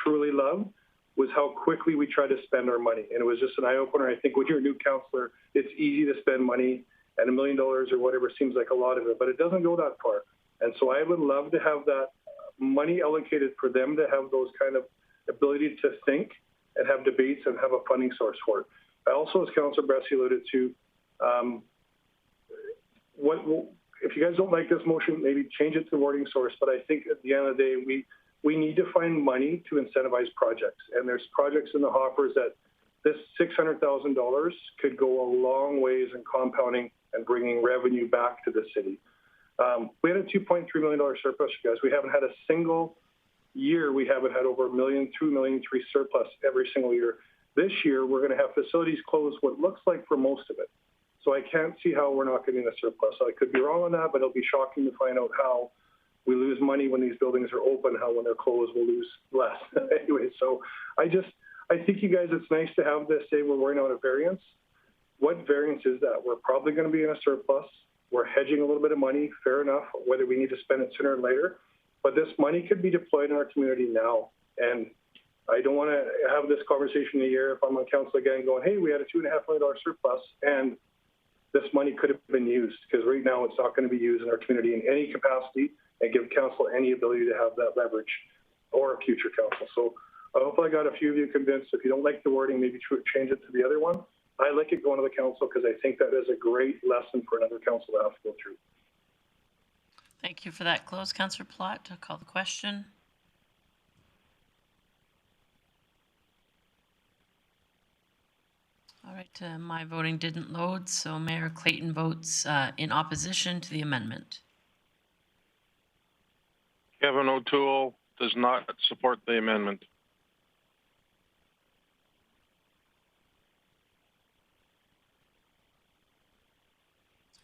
truly love was how quickly we try to spend our money. And it was just an eye-opener. I think when you're a new councillor, it's easy to spend money, and $1 million or whatever seems like a lot of it, but it doesn't go that far. And so I would love to have that money allocated for them to have those kind of ability to think and have debates and have a funding source for it. I also, as Councillor Bressie alluded to, if you guys don't like this motion, maybe change it to the wording source. But I think at the end of the day, we need to find money to incentivize projects. And there's projects in the hoppers that this $600,000 could go a long ways in compounding and bringing revenue back to the city. We had a $2.3 million surplus, you guys. We haven't had a single year. We haven't had over $1 million, $2 million, $3 million surplus every single year. This year, we're going to have facilities closed what looks like for most of it. So I can't see how we're not getting a surplus. I could be wrong on that, but it'll be shocking to find out how we lose money when these buildings are open, how when they're closed, we'll lose less. Anyway, so I think you guys, it's nice to have this say we're worrying on a variance. What variance is that? We're probably going to be in a surplus. We're hedging a little bit of money, fair enough, whether we need to spend it sooner or later. But this money could be deployed in our community now. And I don't want to have this conversation in a year if I'm on council again going, hey, we had a $2.5 million surplus and this money could have been used, because right now it's not going to be used in our community in any capacity and give council any ability to have that leverage or a future council. So Hopefully I got a few of you convinced. If you don't like the wording, maybe change it to the other one. I like it going to the council because I think that is a great lesson for another council to have to go through. Thank you for that close, Councillor Plott. I'll call the question. All right, my voting didn't load, so Mayor Clayton votes in opposition to the amendment. Kevin O'Toole does not support the amendment.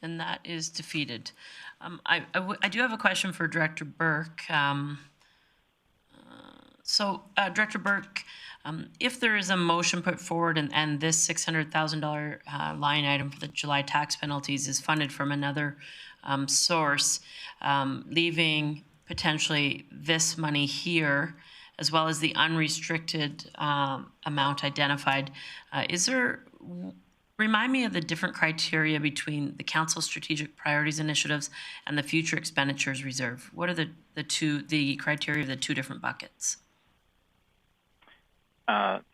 And that is defeated. I do have a question for Director Burke. Director Burke, if there is a motion put forward and this $600,000 line item for the July tax penalties is funded from another source, leaving potentially this money here, as well as the unrestricted amount identified, remind me of the different criteria between the Council's strategic priorities initiatives and the future expenditures reserve. What are the criteria of the two different buckets?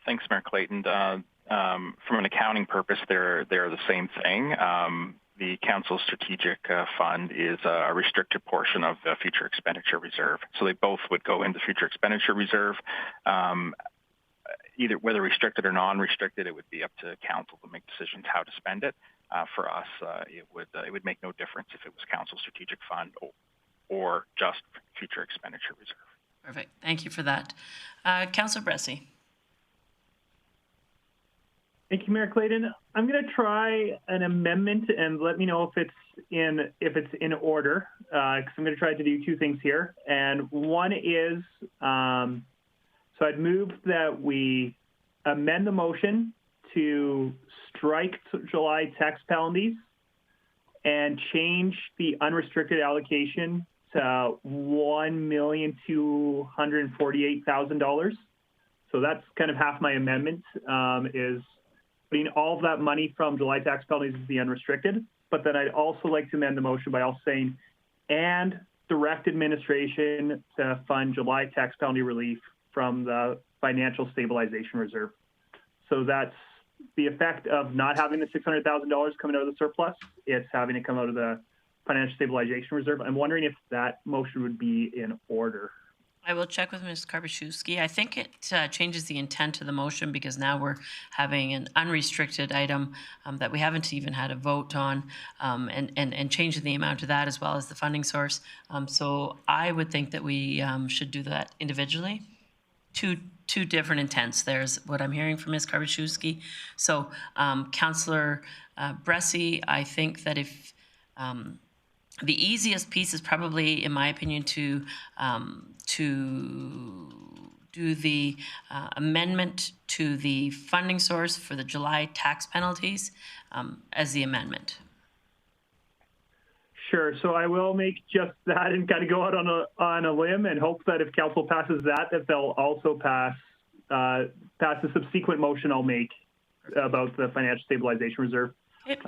Thanks, Mayor Clayton. From an accounting purpose, they're the same thing. The Council's strategic fund is a restricted portion of the future expenditure reserve. So they both would go into future expenditure reserve. Either whether restricted or non-restricted, it would be up to Council to make decisions how to spend it. For us, it would make no difference if it was Council's strategic fund or just future expenditure reserve. Perfect. Thank you for that. Councillor Bressie. Thank you, Mayor Clayton. I'm going to try an amendment and let me know if it's in order, because I'm going to try to do two things here. And one is, so I'd move that we amend the motion to strike July tax penalties and change the unrestricted allocation to $1,248,000. So that's kind of half my amendment, is putting all of that money from July tax penalties as the unrestricted. But then I'd also like to amend the motion by also saying, and direct administration to fund July tax penalty relief from the financial stabilization reserve. So that's the effect of not having the $600,000 coming out of the surplus. It's having it come out of the financial stabilization reserve. I'm wondering if that motion would be in order. I will check with Ms. Karpaszewski. I think it changes the intent of the motion because now we're having an unrestricted item that we haven't even had a vote on, and changing the amount of that as well as the funding source. So I would think that we should do that individually. Two different intents. There's what I'm hearing from Ms. Karpaszewski. So Councillor Bressie, I think that if the easiest piece is probably, in my opinion, to do the amendment to the funding source for the July tax penalties as the amendment. Sure. So I will make just that and kind of go out on a limb and hope that if Council passes that they'll also pass the subsequent motion I'll make about the financial stabilization reserve. Okay.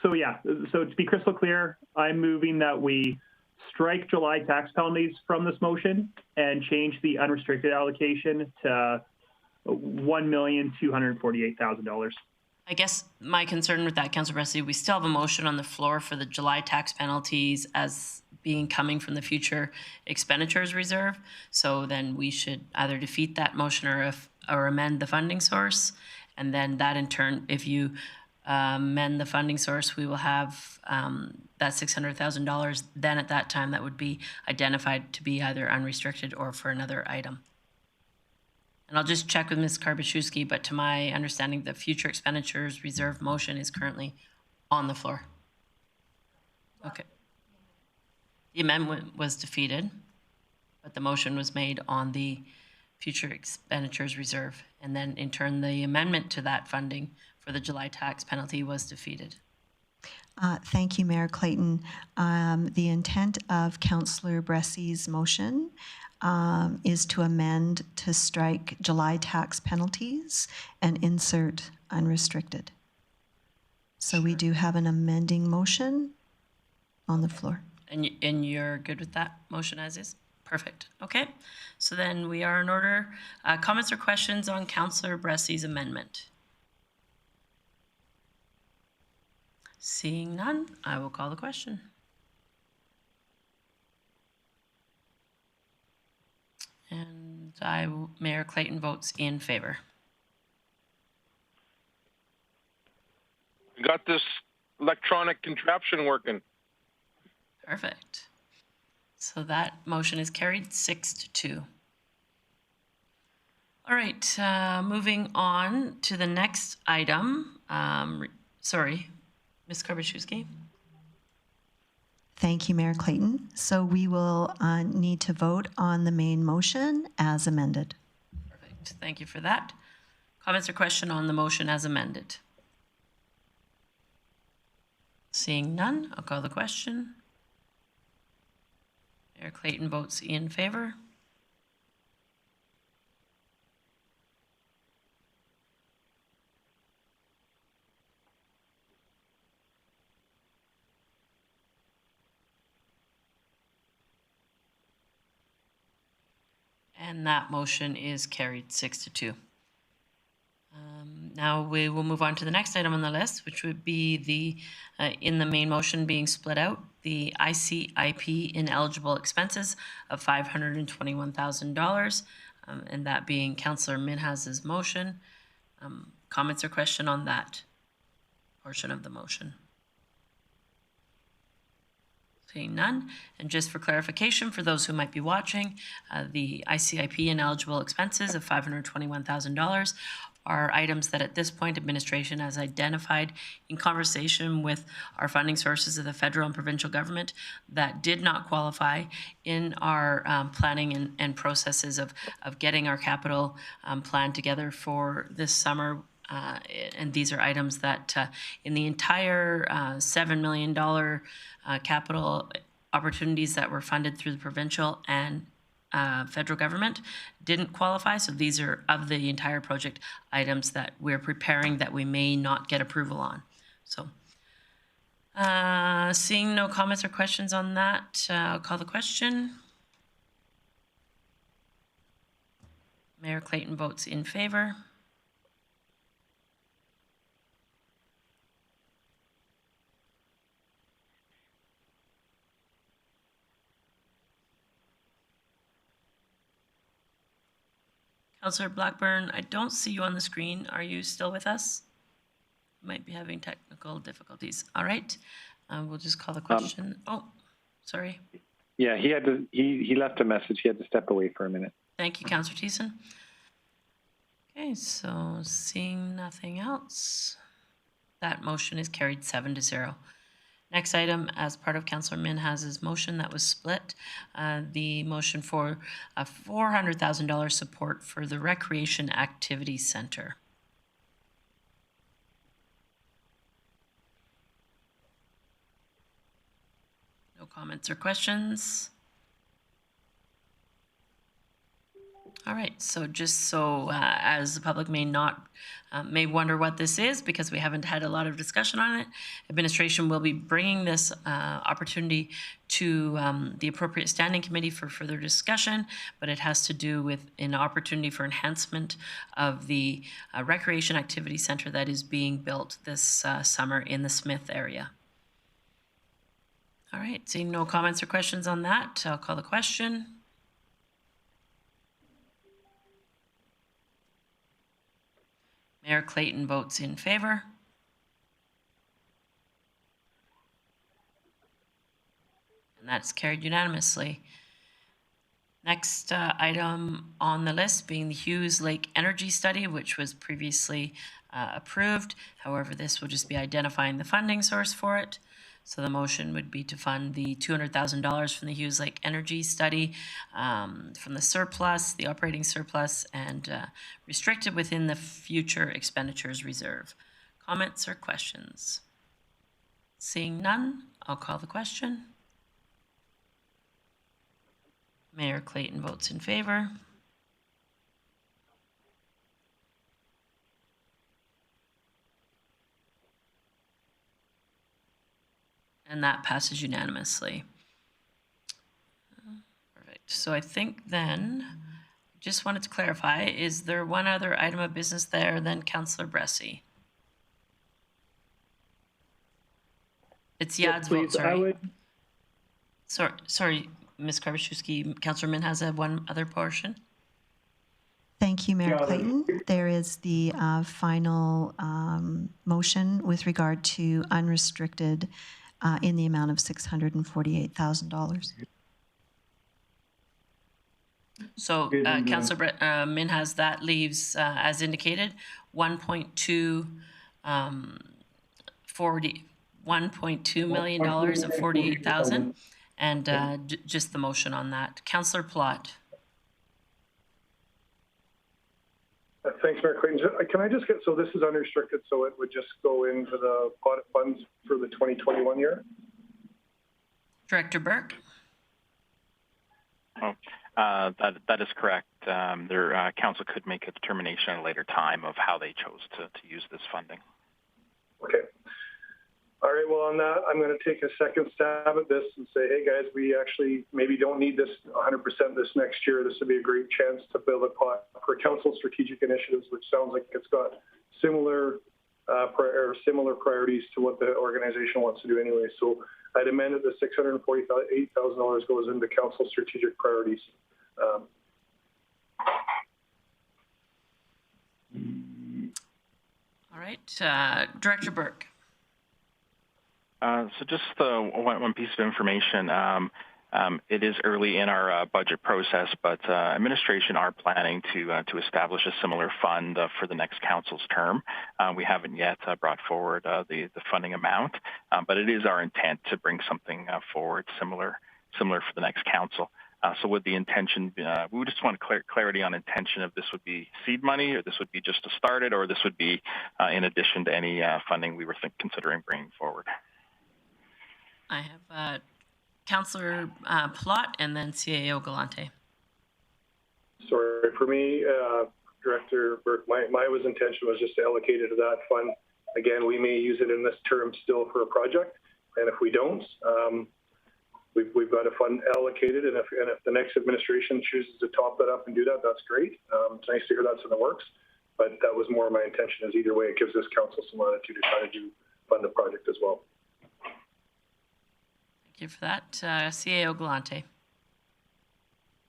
So yeah, so to be crystal clear, I'm moving that we strike July tax penalties from this motion and change the unrestricted allocation to $1,248,000. I guess my concern with that, Councillor Bressie, we still have a motion on the floor for the July tax penalties as being coming from the future expenditures reserve. So then we should either defeat that motion or amend the funding source. And then that in turn, if you amend the funding source, we will have that $600,000. Then at that time, that would be identified to be either unrestricted or for another item. And I'll just check with Ms. Karpaszewski, but to my understanding, the future expenditures reserve motion is currently on the floor. Okay. The amendment was defeated, but the motion was made on the future expenditures reserve. And then in turn, the amendment to that funding for the July tax penalty was defeated. Thank you, Mayor Clayton. The intent of Councillor Bressie's motion is to amend to strike July tax penalties and insert unrestricted. So we do have an amending motion on the floor. And you're good with that motion as is? Perfect. Okay. So then we are in order. Comments or questions on Councillor Bressy's amendment? Seeing none, I will call the question. And Mayor Clayton votes in favor. We got this electronic contraption working. Perfect. So that motion is carried 6-2. All right, moving on to the next item. Sorry, Ms. Karbaczewski. Thank you, Mayor Clayton. So we will need to vote on the main motion as amended. Perfect. Thank you for that. Comments or question on the motion as amended? Seeing none, I'll call the question. Mayor Clayton votes in favor. And that motion is carried 6-2. Now we will move on to the next item on the list, which would be the, in the main motion being split out, the ICIP ineligible expenses of $521,000, and that being Councillor Minhas's motion. Comments or question on that portion of the motion? Seeing none. And just for clarification, for those who might be watching, the ICIP ineligible expenses of $521,000 are items that at this point administration has identified in conversation with our funding sources of the federal and provincial government that did not qualify in our planning and processes of getting our capital plan together for this summer. And these are items that in the entire $7 million capital opportunities that were funded through the provincial and federal government didn't qualify. So these are of the entire project items that we're preparing that we may not get approval on. So seeing no comments or questions on that, I'll call the question. Mayor Clayton votes in favor. Councillor Blackburn, I don't see you on the screen. Are you still with us? Might be having technical difficulties. All right, we'll just call the question. Oh, sorry. Yeah, he left a message. He had to step away for a minute. Thank you, Councillor Thiessen. Okay, so seeing nothing else, that motion is carried 7-0. Next item, as part of Councillor Minhas's motion that was split, the motion for a $400,000 support for the Recreation Activity Center. No comments or questions? All right, so just so as the public may wonder what this is because we haven't had a lot of discussion on it, administration will be bringing this opportunity to the appropriate standing committee for further discussion, but it has to do with an opportunity for enhancement of the recreation activity center that is being built this summer in the Smith area. All right, seeing no comments or questions on that, I'll call the question. Mayor Clayton votes in favor. And that's carried unanimously. Next item on the list being the Hughes Lake Energy Study, which was previously approved. However, this will just be identifying the funding source for it. So the motion would be to fund the $200,000 from the Hughes Lake Energy Study from the surplus, the operating surplus, and restricted within the future expenditures reserve. Comments or questions? Seeing none, I'll call the question. Mayor Clayton votes in favor. And that passes unanimously. Perfect. So I think then, just wanted to clarify, is there one other item of business there than Councillor Bressie? It's Yad's vote, sorry. Sorry, Ms. Karaszewski. Councillor Min has one other portion. Thank you, Mayor Clayton. There is the final motion with regard to unrestricted in the amount of $648,000. So Councillor Min has that, leaves as indicated $1.2 million and 48,000, and just the motion on that. Councillor Plott. Thanks, Mayor Clayton. Can I just get, so this is unrestricted, so it would just go into the pot of funds for the 2021 year? Director Burke. Oh, that is correct. Their council could make a determination at a later time of how they chose to use this funding. Okay. All right, well, on that, I'm going to take a second stab at this and say, hey, guys, we actually maybe don't need this 100% this next year. This would be a great chance to build a pot for council strategic initiatives, which sounds like it's got similar priorities to what the organization wants to do anyway. So I'd amend that the $648,000 goes into council strategic priorities. All right, Director Burke. So just one piece of information. It is early in our budget process, but administration are planning to establish a similar fund for the next council's term. We haven't yet brought forward the funding amount, but it is our intent to bring something forward similar for the next council. So with the intention, we just want clarity on intention if this would be seed money, or this would be just to start it, or this would be in addition to any funding we were considering bringing forward. I have Councillor Plott and then CAO Galante. Sorry, for me, Director Burke, my intention was just to allocate it to that fund. Again, we may use it in this term still for a project, and if we don't, we've got a fund allocated, and if the next administration chooses to top that up and do that, that's great. It's nice to hear that's in the works, but that was more my intention. Is either way, it gives this council some latitude to try to fund the project as well. Thank you for that. CAO Galante.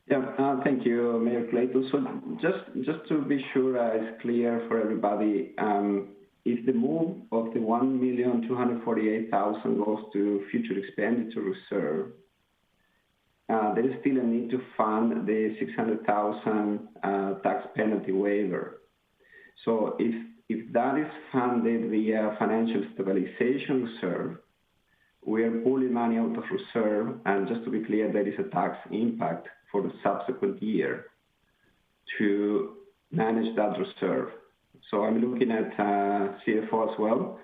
Yeah, thank you, Mayor Clayton. So just to be sure it's clear for everybody, if the move of the $1,248,000 goes to future expenditure reserve, there is still a need to fund the $600,000 tax penalty waiver. So if that is funded via financial stabilization reserve, we are pulling money out of reserve, and just to be clear, there is a tax impact for the subsequent year to manage that reserve. So I'm looking at CFO as well,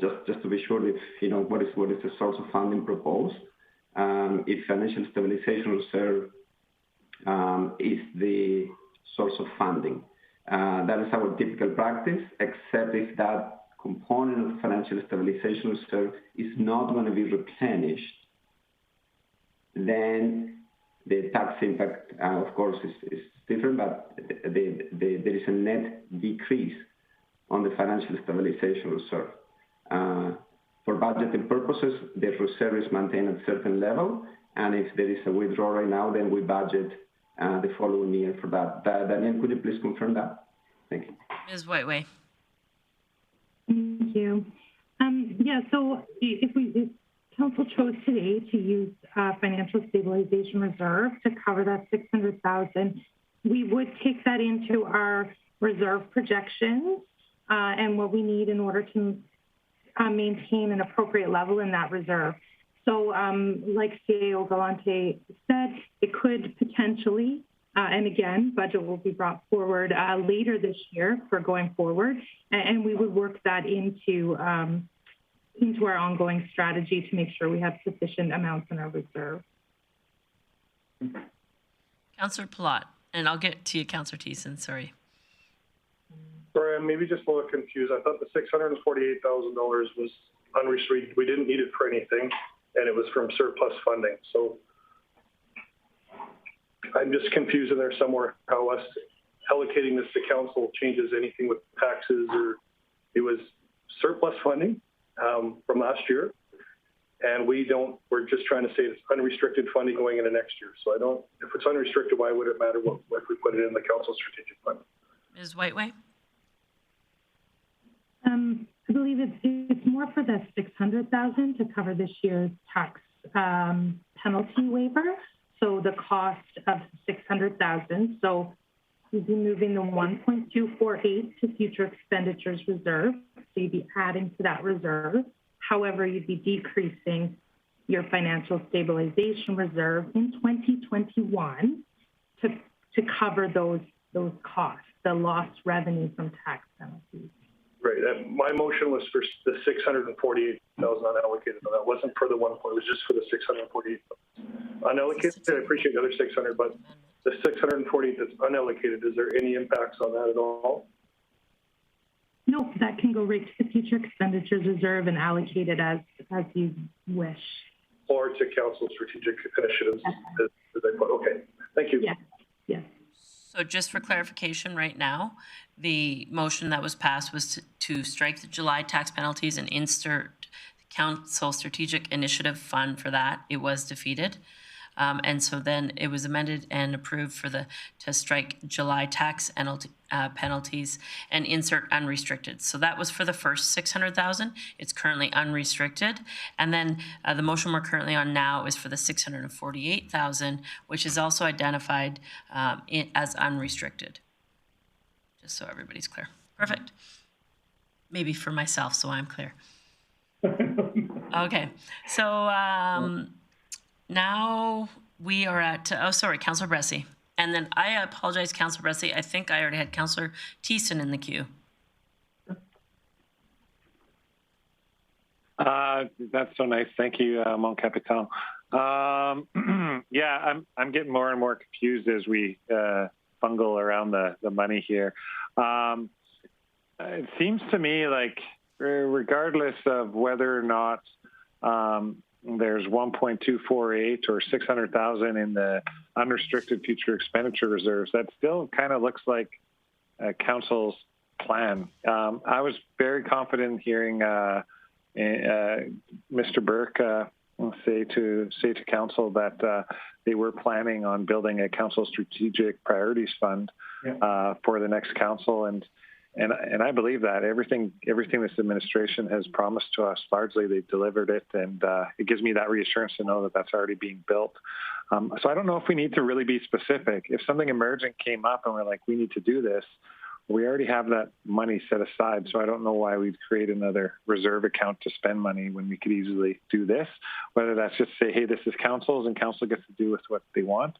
just to be sure if what is the source of funding proposed. If financial stabilization reserve is the source of funding, that is our typical practice, except if that component of financial stabilization reserve is not going to be replenished, then the tax impact, of course, is different, but there is a net decrease on the financial stabilization reserve. For budgeting purposes, the reserve is maintained at a certain level, and if there is a withdrawal right now, then we budget the following year for that. Daniel, could you please confirm that? Thank you. Ms. Whiteway. Thank you. Yeah, so if council chose today to use financial stabilization reserve to cover that $600,000, we would take that into our reserve projections and what we need in order to maintain an appropriate level in that reserve. So like CAO Galante said, it could potentially, and again, budget will be brought forward later this year for going forward, and we would work that into our ongoing strategy to make sure we have sufficient amounts in our reserve. Councillor Plott, and I'll get to you, Councillor Thiessen, sorry. Sorry, I'm maybe just a little confused. I thought the $648,000 was unrestricted. We didn't need it for anything, and it was from surplus funding. So I'm just confused in there somewhere how us allocating this to council changes anything with taxes, or it was surplus funding from last year. And we're just trying to say it's unrestricted funding going into next year. So if it's unrestricted, why would it matter if we put it in the council strategic fund? Ms. Whiteway? I believe it's more for the $600,000 to cover this year's tax penalty waiver. So the cost of $600,000. So you'd be moving the 1.248 to future expenditures reserve. So you'd be adding to that reserve. However, you'd be decreasing your financial stabilization reserve in 2021 to cover those costs, the lost revenue from tax penalties. Right. My motion was for the 648,000 unallocated. No, that wasn't for the 1 point. It was just for the 648,000 unallocated. I appreciate the other 600, but the 648 that's unallocated. Is there any impacts on that at all? No, that can go right to the future expenditures reserve and allocate it as you wish. Or to council strategic initiatives, as I put. Okay, thank you. Yes, yes. So just for clarification right now, the motion that was passed was to strike the July tax penalties and insert the council strategic initiative fund for that. It was defeated. And so then it was amended and approved to strike July tax penalties and insert unrestricted. So that was for the first 600,000. It's currently unrestricted. And then the motion we're currently on now is for the 648,000, which is also identified as unrestricted. Just so everybody's clear. Perfect. Maybe for myself, so I'm clear. Okay. So now we are at, Councillor Bressie. And then I apologize, Councillor Bressie. I think I already had Councillor Thiessen in the queue. That's so nice. Thank you, Mon Capital. Yeah, I'm getting more and more confused as we fungle around the money here. It seems to me like regardless of whether or not there's 1.248 or 600,000 in the unrestricted future expenditure reserves, that still kind of looks like council's plan. I was very confident hearing Mr. Burke say to council that they were planning on building a council strategic priorities fund for the next council, and I believe that everything this administration has promised to us, largely they've delivered it, and it gives me that reassurance to know that that's already being built. So I don't know if we need to really be specific. If something emergent came up and we're like, we need to do this, we already have that money set aside. So I don't know why we'd create another reserve account to spend money when we could easily do this, whether that's just say, hey, this is council's and council gets to do with what they want.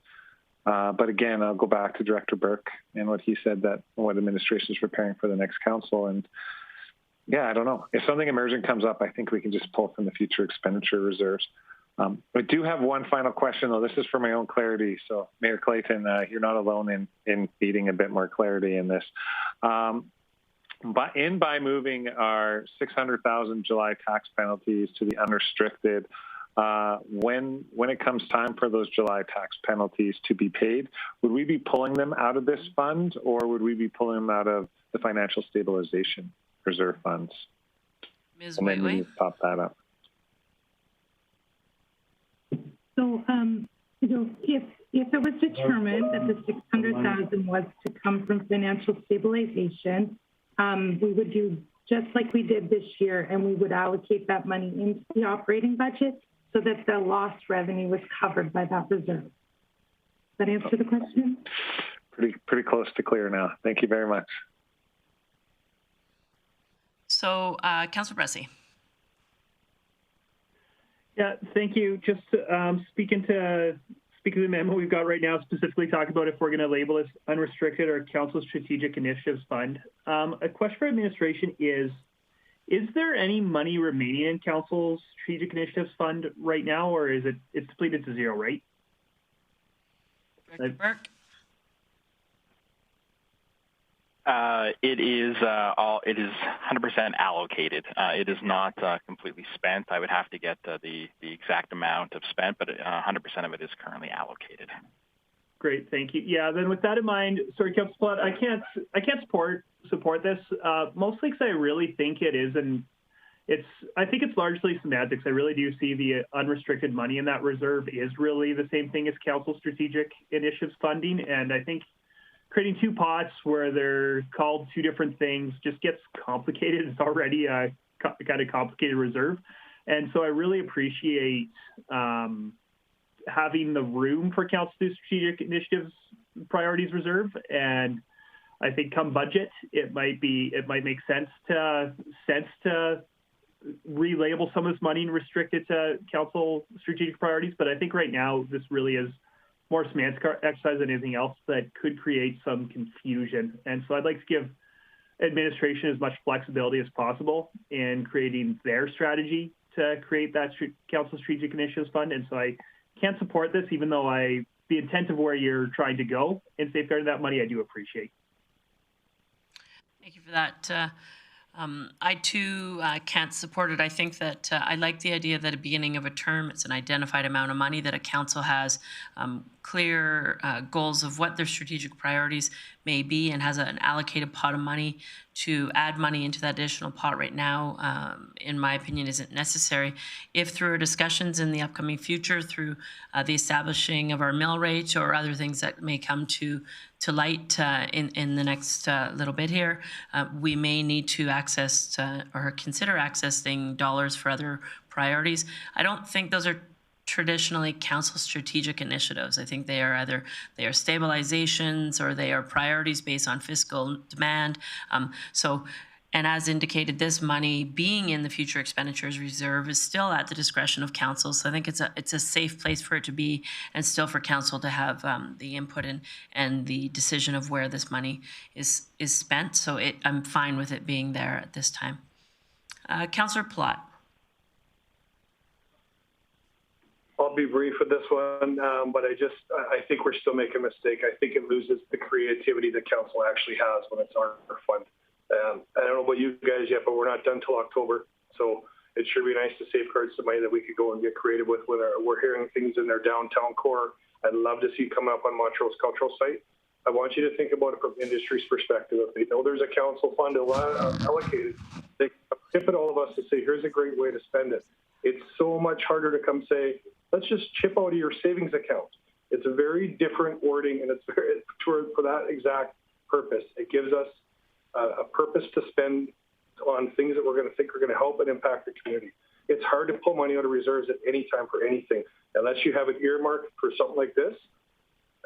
But again, I'll go back to Director Burke and what he said, that what administration is preparing for the next council. And yeah, I don't know. If something emergent comes up, I think we can just pull from the future expenditure reserves. I do have one final question, though. This is for my own clarity. So, Mayor Clayton, you're not alone in needing a bit more clarity in this. But by moving our 600,000 July tax penalties to the unrestricted, when it comes time for those July tax penalties to be paid, would we be pulling them out of this fund, or would we be pulling them out of the financial stabilization reserve funds? Ms. And then Whiteway? we top that up. So, if it was determined that the 600,000 was to come from financial stabilization, we would do just like we did this year, and we would allocate that money into the operating budget so that the lost revenue was covered by that reserve. Does that answer the question? Pretty close to clear now. Thank you very much. So, Councillor Bressie. Yeah, thank you. Just speaking to the memo we've got right now, specifically talking about if we're going to label this unrestricted or council strategic initiatives fund. A question for administration is there any money remaining in council's strategic initiatives fund right now, or is it's depleted to zero, right? Director Burke? It is 100% allocated. It is not completely spent. I would have to get the exact amount of spent, but 100% of it is currently allocated. Great, thank you. Yeah, then with that in mind, sorry, Councilor Platt, I can't support this, mostly because I really think it is, and I think it's largely semantics. I really do see the unrestricted money in that reserve is really the same thing as council strategic initiatives funding, and I think creating two pots where they're called two different things just gets complicated. It's already a kind of complicated reserve, and so I really appreciate having the room for council strategic initiatives priorities reserve. And I think come budget, it might make sense to relabel some of this money and restrict it to council strategic priorities. But I think right now this really is more semantic exercise than anything else that could create some confusion. And so I'd like to give administration as much flexibility as possible in creating their strategy to create that council strategic initiatives fund. And so I can't support this, even though the intent of where you're trying to go in safeguarding that money, I do appreciate. Thank you for that. I too can't support it. I think that I like the idea that at the beginning of a term, it's an identified amount of money that a council has clear goals of what their strategic priorities may be and has an allocated pot of money. To add money into that additional pot right now, in my opinion, isn't necessary. If through our discussions in the upcoming future, through the establishing of our mill rate or other things that may come to light in the next little bit here, we may need to access or consider accessing dollars for other priorities. I don't think those are traditionally council strategic initiatives. I think they are stabilizations or they are priorities based on fiscal demand. And as indicated, this money being in the future expenditures reserve is still at the discretion of council. So I think it's a safe place for it to be, and still for council to have the input and the decision of where this money is spent. So I'm fine with it being there at this time. Councillor Platt. I'll be brief with this one, but I think we're still making a mistake. I think it loses the creativity that council actually has when it's our fund. I don't know about you guys yet, but we're not done till October. So it sure be nice to safeguard some money that we could go and get creative with. When we're hearing things in their downtown core, I'd love to see come up on Montreal's cultural site. I want you to think about it from industry's perspective. If they know there's a council fund allocated, they tip it all of us to say, here's a great way to spend it. It's so much harder to come say, let's just chip out of your savings account. It's a very different wording, and it's for that exact purpose. It gives us a purpose to spend on things that we're going to think are going to help and impact the community. It's hard to pull money out of reserves at any time for anything, unless you have an earmark for something like this.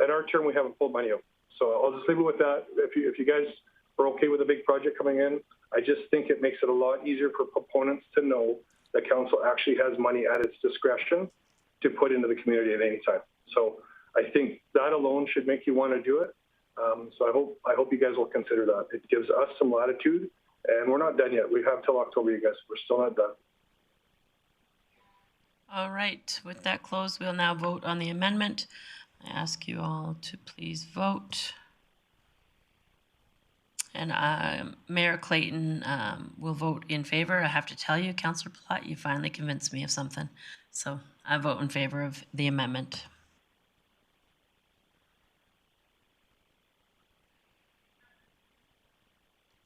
At our term, we haven't pulled money out. So I'll just leave it with that. If you guys are okay with a big project coming in, I just think it makes it a lot easier for proponents to know that council actually has money at its discretion to put into the community at any time. So I think that alone should make you want to do it. So I hope you guys will consider that. It gives us some latitude, and we're not done yet. We have till October, you guys. We're still not done. All right. With that closed, we'll now vote on the amendment. I ask you all to please vote. And Mayor Clayton will vote in favor. I have to tell you, Councillor Platt, you finally convinced me of something. So I vote in favor of the amendment.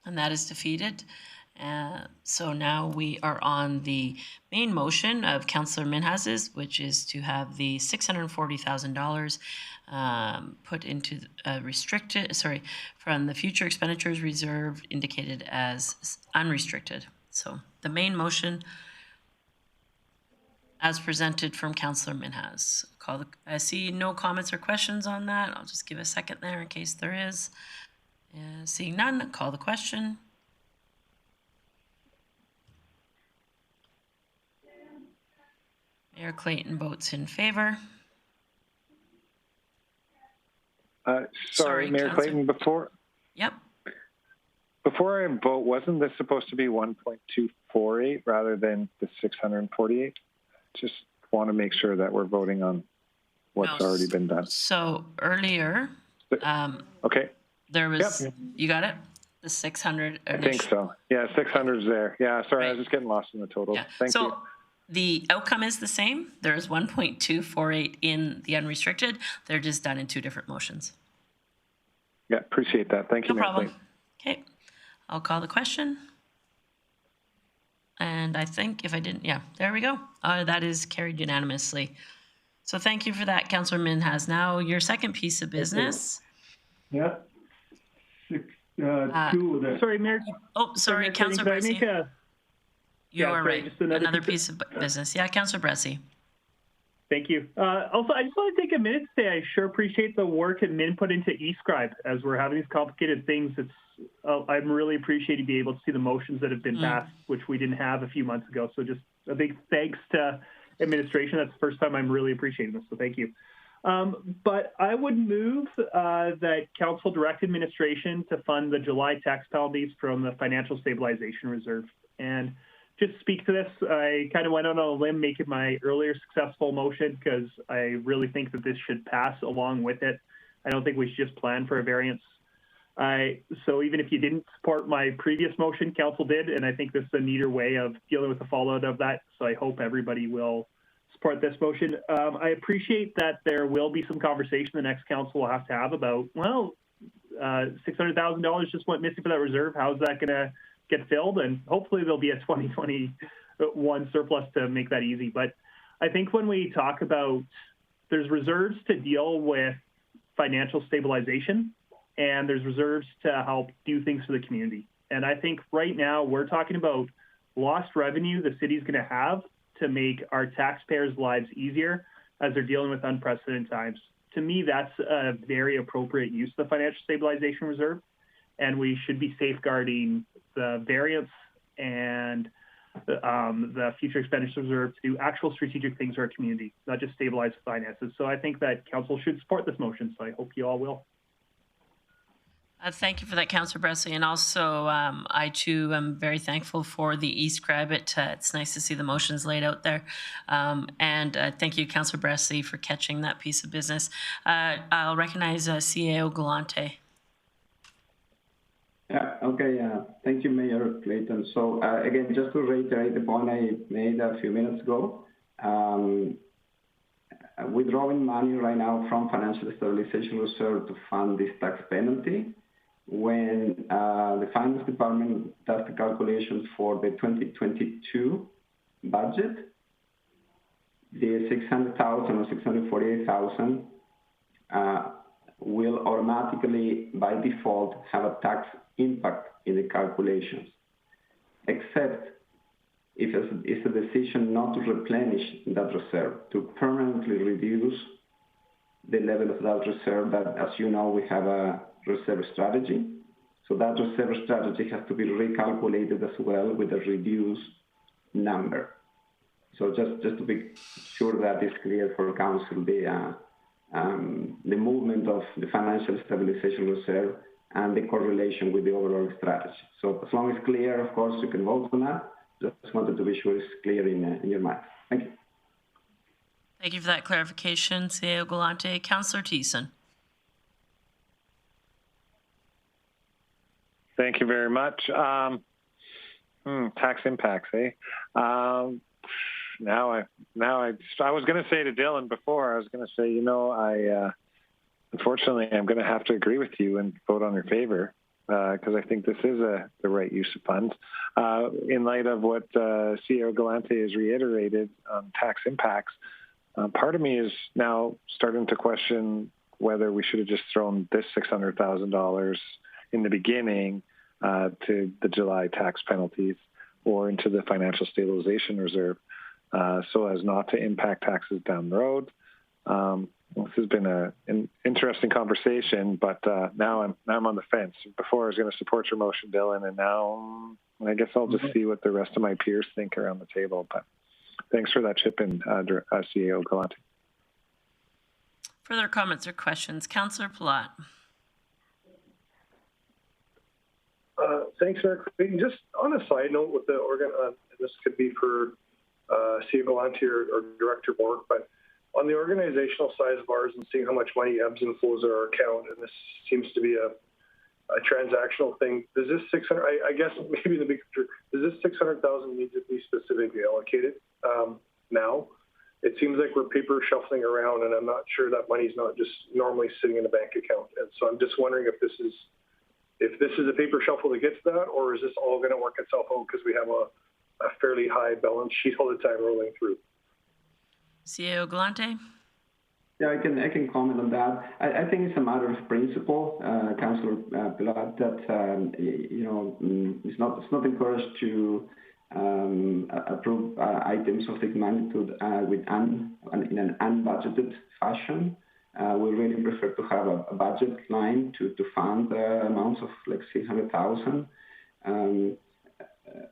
And that is defeated. So now we are on the main motion of Councillor Minhas's, which is to have the $640,000 put into from the future expenditures reserve indicated as unrestricted. So the main motion as presented from Councillor Minhas. I see no comments or questions on that. I'll just give a second there in case there is. Seeing none, call the question. Mayor Clayton votes in favor. Sorry, Mayor Clayton, before I vote, wasn't this supposed to be 1.248 rather than the 648? Just want to make sure that we're voting on what's already been done. So earlier, okay. There was, you got it? The 600. I think so. Yeah, 600 is there. Yeah, sorry, I was just getting lost in the total. Yeah. Thank you. The outcome is the same. There is 1.248 in the unrestricted. They're just done in two different motions. Yeah, appreciate that. Thank you, No Mayor problem. Clayton. Okay, I'll call the question. And I think if I didn't, yeah, there we go. That is carried unanimously. So thank you for that, Councillor Minhas. Now your second piece of business. Yeah. Two. Sorry, Mayor. Oh, sorry, Mayor Councillor Clayton, can I Bressie. You are right. Just another piece of business. Yeah, Councillor Bressie. Thank you. Also, I just want to take a minute to say I sure appreciate the work and input into eScribe as we're having these complicated things. I'm really appreciating being able to see the motions that have been passed, which we didn't have a few months ago. So just a big thanks to administration. That's the first time I'm really appreciating this. So thank you. But I would move that Council direct administration to fund the July tax penalties from the Financial Stabilization Reserve. And just speak to this, I kind of went out on a limb making my earlier successful motion because I really think that this should pass along with it. I don't think we should just plan for a variance. So even if you didn't support my previous motion, Council did, and I think this is a neater way of dealing with the fallout of that. So I hope everybody will support this motion. I appreciate that there will be some conversation the next Council will have to have about, well, $600,000 just went missing for that reserve. How's that going to get filled? And hopefully there'll be a 2021 surplus to make that easy. But I think when we talk about there's reserves to deal with financial stabilization and there's reserves to help do things for the community. And I think right now we're talking about lost revenue the city's going to have to make our taxpayers' lives easier as they're dealing with unprecedented times. To me, that's a very appropriate use of the Financial Stabilization Reserve, and we should be safeguarding the variance and the future expenditure reserve to do actual strategic things for our community, not just stabilize the finances. So I think that Council should support this motion, so I hope you all will. Thank you for that, Councillor Bressie. And also, I too am very thankful for the eScribe. It's nice to see the motions laid out there. And thank you, Councillor Bressie, for catching that piece of business. I'll recognize CAO Galante. Yeah, okay. Thank you, Mayor Clayton. So again, just to reiterate the point I made a few minutes ago, withdrawing money right now from Financial Stabilization Reserve to fund this tax penalty, when the Finance Department does the calculations for the 2022 budget, the 600,000 or 648,000 will automatically, by default, have a tax impact in the calculations, except if it's a decision not to replenish that reserve, to permanently reduce the level of that reserve. That, as you know, we have a reserve strategy. So that reserve strategy has to be recalculated as well with a reduced number. So just to be sure that is clear for Council, the movement of the Financial Stabilization Reserve and the correlation with the overall strategy. So as long as it's clear, of course, you can vote on that. Just wanted to be sure it's clear in your mind. Thank you. Thank you for that clarification, CAO Galante. Councillor Thiessen. Thank you very much. Tax impacts, eh? Now I was going to say to Dylan before, I was going to say, unfortunately, I'm going to have to agree with you and vote on your favor because I think this is the right use of funds. In light of what CEO Galante has reiterated on tax impacts, part of me is now starting to question whether we should have just thrown this $600,000 in the beginning to the July tax penalties or into the Financial Stabilization Reserve so as not to impact taxes down the road. This has been an interesting conversation, but now I'm on the fence. Before I was going to support your motion, Dylan, and now I guess I'll just see what the rest of my peers think around the table. But thanks for that chip in, CEO Galante. Further comments or questions? Councillor Palat. Thanks, Mayor Clayton. Just on a side note with the this could be for CEO Galante or Director Bork, but on the organizational side of ours and seeing how much money ebbs and flows in our account, and this seems to be a transactional thing. Does this 600? I guess maybe in the big picture, does this 600,000 need to be specifically allocated now? It seems like we're paper shuffling around, and I'm not sure that money's not just normally sitting in a bank account. And so I'm just wondering if this is a paper shuffle that gets that, or is this all going to work itself out because we have a fairly high balance sheet all the time rolling through? CEO Galante? Yeah, I can comment on that. I think it's a matter of principle, Councillor Pilat, that it's not encouraged to approve items of this magnitude in an unbudgeted fashion. We really prefer to have a budget line to fund amounts of like 600,000.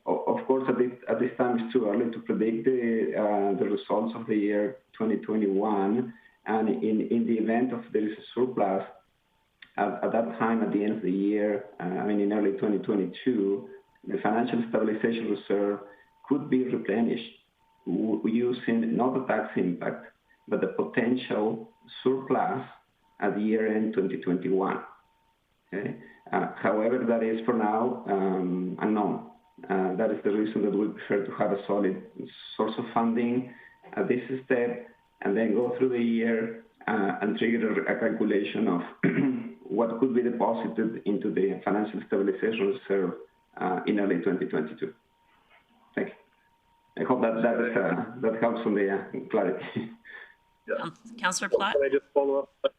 Of course, at this time, it's too early to predict the results of the year 2021. And in the event of there is a surplus, at that time, at the end of the year, in early 2022, the Financial Stabilization Reserve could be replenished using not the tax impact, but the potential surplus at year-end 2021. Okay? However, that is for now unknown. That is the reason that we prefer to have a solid source of funding at this step, and then go through the year and trigger a calculation of what could be deposited into the Financial Stabilization Reserve in early 2022. Thank you. I hope that helps on the clarity. Yeah. Councillor Platt? Can I just follow up?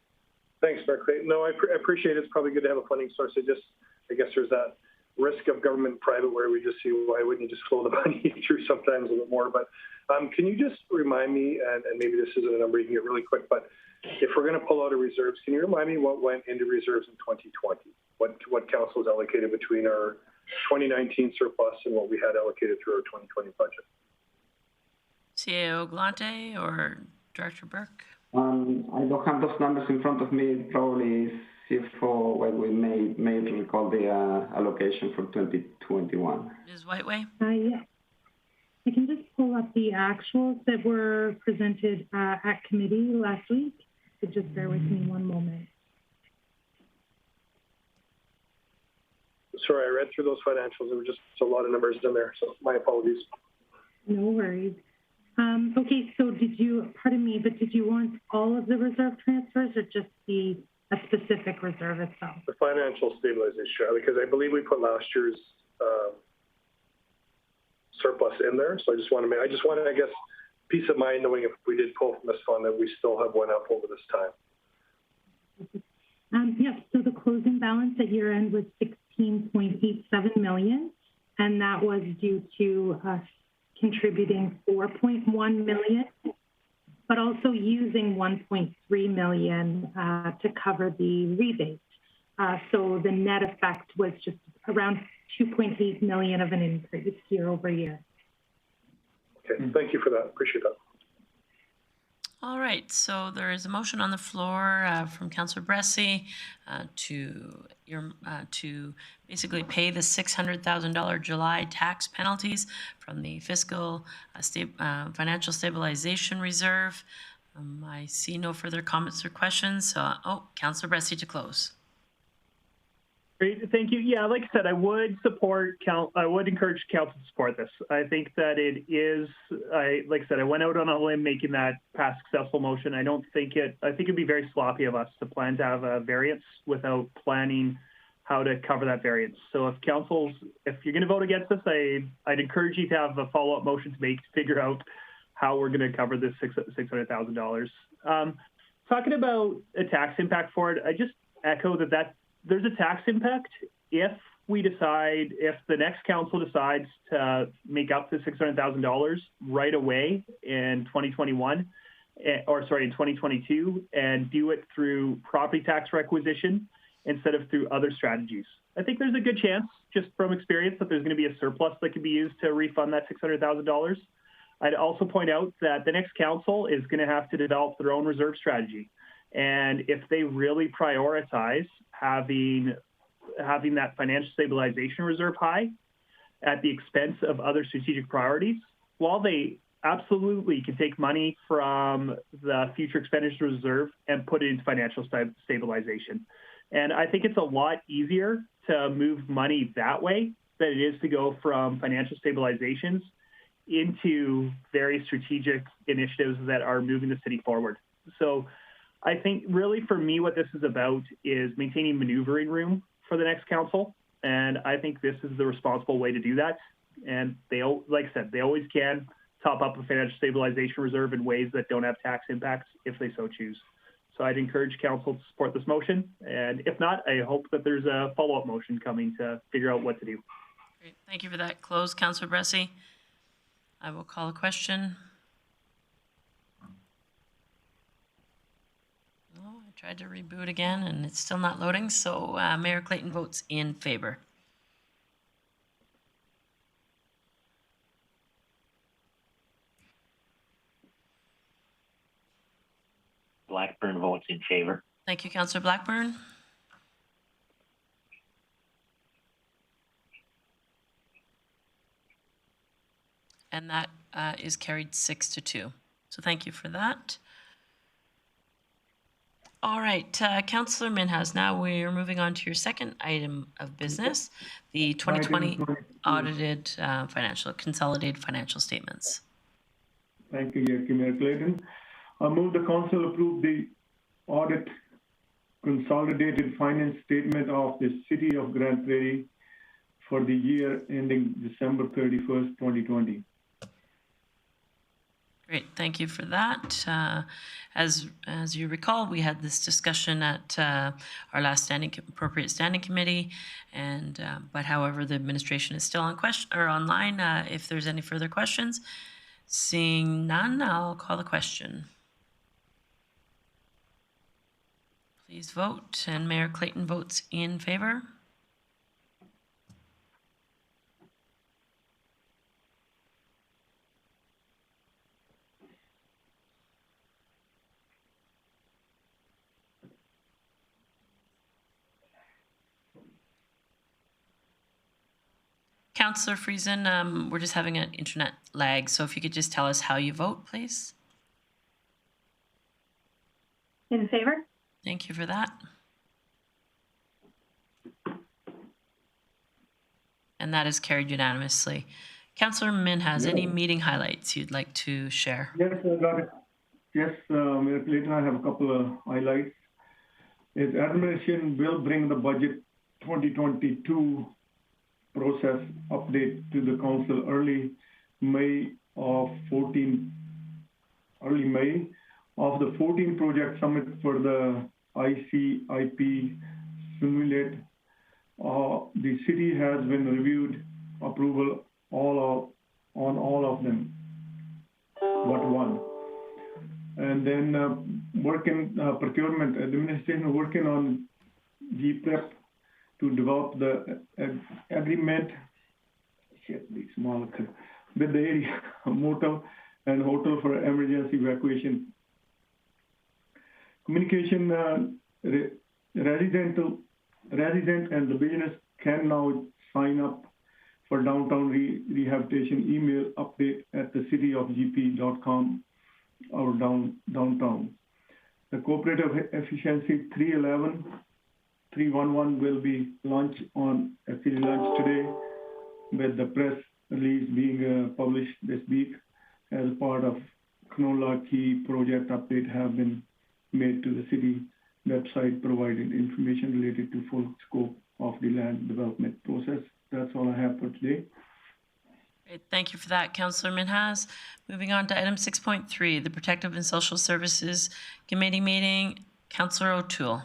Thanks, Mayor Clayton. No, I appreciate it. It's probably good to have a funding source. I guess there's that risk of government-private where we just see why wouldn't you just flow the money through sometimes a bit more. But can you just remind me, and maybe this isn't a number you can get really quick, but if we're going to pull out of reserves, can you remind me what went into reserves in 2020? What council is allocated between our 2019 surplus and what we had allocated through our 2020 budget? CEO Galante or Director Burke? I don't have those numbers in front of me. Probably CFO, what we may recall the allocation for 2021. Ms. Whiteway? Yeah. I can just pull up the actuals that were presented at committee last week. So just bear with me one moment. Sorry, I read through those financials. There were just a lot of numbers in there, so my apologies. No worries. Okay, so did you want all of the reserve transfers or just a specific reserve itself? The financial stabilization, because I believe we put last year's surplus in there. So I just want, I guess, peace of mind knowing if we did pull from this fund that we still have one up over this time. Yes, so the closing balance at year end was $16.87 million, and that was due to us contributing $4.1 million, but also using $1.3 million to cover the rebate. So the net effect was just around $2.8 million of an increase year over year. Okay, thank you for that. Appreciate that. All right, so there is a motion on the floor from Councillor Bressie to basically pay the $600,000 July tax penalties from the fiscal financial stabilization reserve. I see no further comments or questions. Councillor Bressie to close. Great, thank you. Yeah, like I said, I would encourage council to support this. I think that it is, like I said, I went out on a limb making that past successful motion. I think it'd be very sloppy of us to plan to have a variance without planning how to cover that variance. So if you're going to vote against this, I'd encourage you to have a follow-up motion to figure out how we're going to cover this $600,000. Talking about a tax impact for it, I just echo that there's a tax impact if the next council decides to make up the $600,000 right away in 2021, in 2022, and do it through property tax requisition instead of through other strategies. I think there's a good chance, just from experience, that there's going to be a surplus that can be used to refund that $600,000. I'd also point out that the next council is going to have to develop their own reserve strategy. And if they really prioritize having that financial stabilization reserve high at the expense of other strategic priorities, while they absolutely can take money from the future expenditure reserve and put it into financial stabilization. And I think it's a lot easier to move money that way than it is to go from financial stabilizations into very strategic initiatives that are moving the city forward. So I think really for me, what this is about is maintaining maneuvering room for the next council. And I think this is the responsible way to do that. And they, like I said, they always can top up a financial stabilization reserve in ways that don't have tax impacts if they so choose. So I'd encourage council to support this motion. And if not, I hope that there's a follow-up motion coming to figure out what to do. Great. Thank you for that close, Councillor Bressie. I will call a question. Oh, I tried to reboot again and it's still not loading. So Mayor Clayton votes in favor. Blackburn votes in favor. Thank you, Councillor Blackburn. And that is carried 6-2. So thank you for that. All right, Councillor Minhas, now we're moving on to your second item of business, the 2020 audited consolidated financial statements. Thank you, Mayor Clayton. I move the council approve the audit consolidated finance statement of the City of Grande Prairie for the year ending December 31st, 2020. Great, thank you for that. As you recall, we had this discussion at our last appropriate standing committee, and but however, the administration is still online. If there's any further questions, seeing none, I'll call the question. Please vote, and Mayor Clayton votes in favor. Councillor Friesen, we're just having an internet lag, so if you could just tell us how you vote, please. In favor. Thank you for that. And that is carried unanimously. Councillor Minhas, any meeting highlights you'd like to share? Yes, I got it. Yes, Mayor Clayton, I have a couple of highlights. His administration will bring the budget 2022 process update to the council early May of the 14 project summit for the ICIP simulate. The city has been reviewed approval on all of them but one. And then working procurement administration working on GPREP to develop the agreement with the area motel and hotel for emergency evacuation. Communication resident and the business can now sign up for downtown rehabilitation email update at the cityofgp.com or downtown. The cooperative efficiency 311 will be launched today, with the press release being published this week as part of Canola Key project update have been made to the city website, providing information related to full scope of the land development process. That's all I have for today. Great, thank you for that, Councillor Minhas. Moving on to item 6.3, the Protective and Social Services Committee meeting. Councillor O'Toole.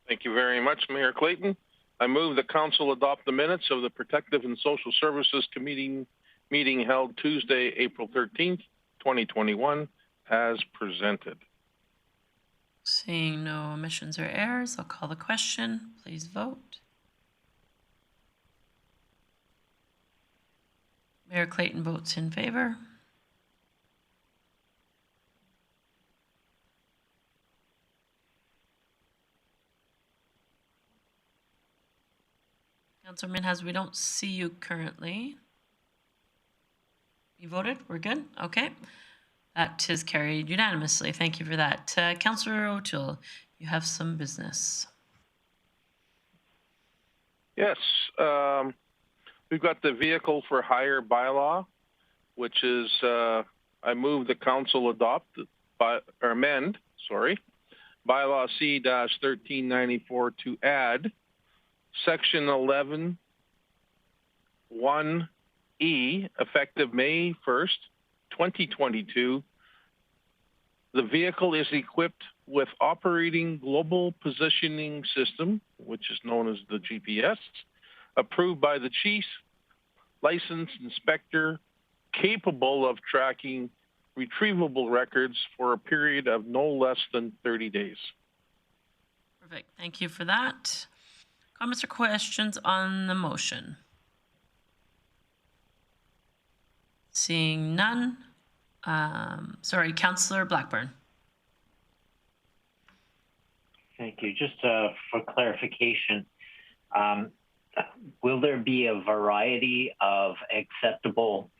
Thank you very much, Mayor Clayton. I move the council adopt the minutes of the Protective and Social Services Committee meeting held Tuesday, April 13th, 2021, as presented. Seeing no omissions or errors, I'll call the question. Please vote. Mayor Clayton votes in favor. Councillor Minhas, we don't see you currently. You voted? We're good? Okay. That is carried unanimously. Thank you for that. Councillor O'Toole, you have some business. Yes, we've got the vehicle for hire bylaw, which is I move the council amend bylaw C-1394 to add section 11(1)(e) effective May 1st, 2022. The vehicle is equipped with operating global positioning system, which is known as the GPS, approved by the chief licensed inspector, capable of tracking retrievable records for a period of no less than 30 days. Perfect. Thank you for that. Comments or questions on the motion? Seeing none. Councillor Blackburn. Thank you. Just for clarification, will there be a variety of acceptable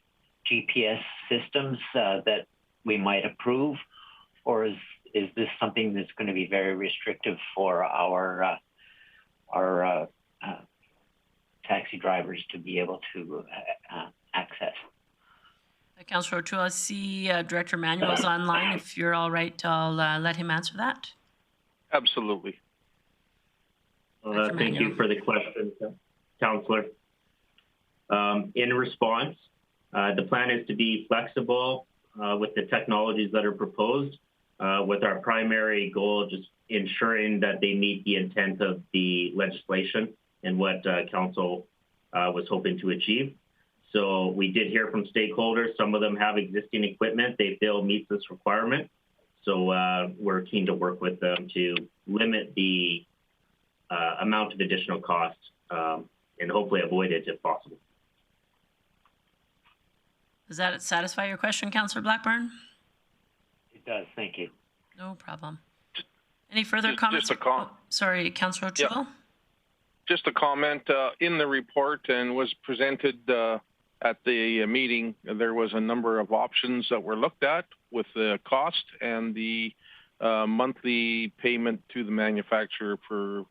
GPS systems that we might approve, or is this something that's going to be very restrictive for our taxi drivers to be able to access? Councillor O'Toole, I see Director Manuel's online. If you're all right, I'll let him answer that. Absolutely. Thank you for the question, Councillor. In response, the plan is to be flexible with the technologies that are proposed, with our primary goal just ensuring that they meet the intent of the legislation and what Council was hoping to achieve. So we did hear from stakeholders. Some of them have existing equipment they feel meets this requirement. So we're keen to work with them to limit the amount of additional cost and hopefully avoid it if possible. Does that satisfy your question, Councillor Blackburn? It does. Thank you. No problem. Any further comments? Sorry, Councillor O'Toole? Yeah. Just a comment in the report and was presented at the meeting. There was a number of options that were looked at with the cost and the monthly payment to the manufacturer for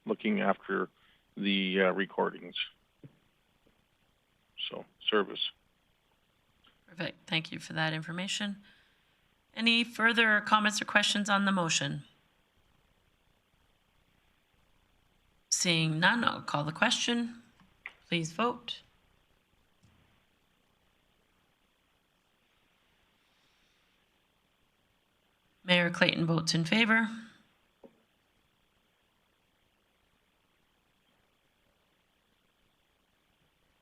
looking after the recordings. So, service. Perfect. Thank you for that information. Any further comments or questions on the motion? Seeing none, I'll call the question. Please vote. Mayor Clayton votes in favor.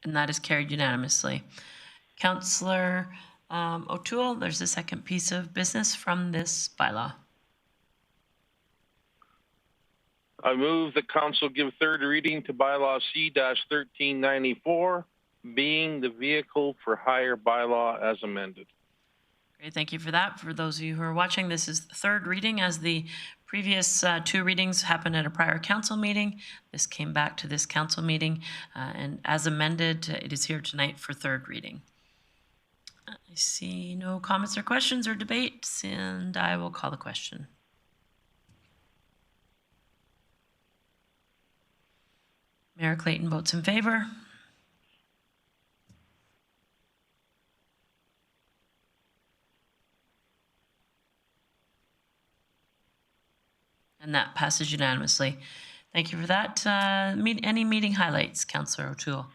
And that is carried unanimously. Councillor O'Toole, there's a second piece of business from this bylaw. I move the council give third reading to bylaw C-1394, being the vehicle for hire bylaw as amended. Great, thank you for that. For those of you who are watching, this is the third reading, as the previous two readings happened at a prior council meeting. This came back to this council meeting, and as amended, it is here tonight for third reading. I see no comments or questions or debates, and I will call the question. Mayor Clayton votes in favor. And that passes unanimously. Thank you for that. Any meeting highlights, Councillor O'Toole?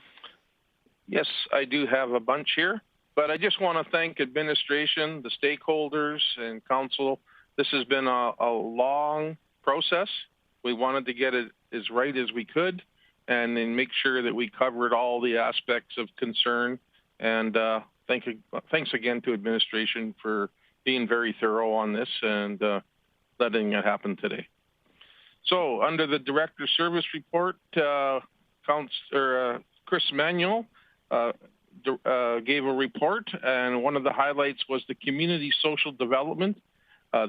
Yes, I do have a bunch here, but I just want to thank administration, the stakeholders, and council. This has been a long process. We wanted to get it as right as we could and then make sure that we covered all the aspects of concern. And thanks again to administration for being very thorough on this and letting it happen today. So under the Director Service Report, Chris Manuel gave a report, and one of the highlights was the Community Social Development.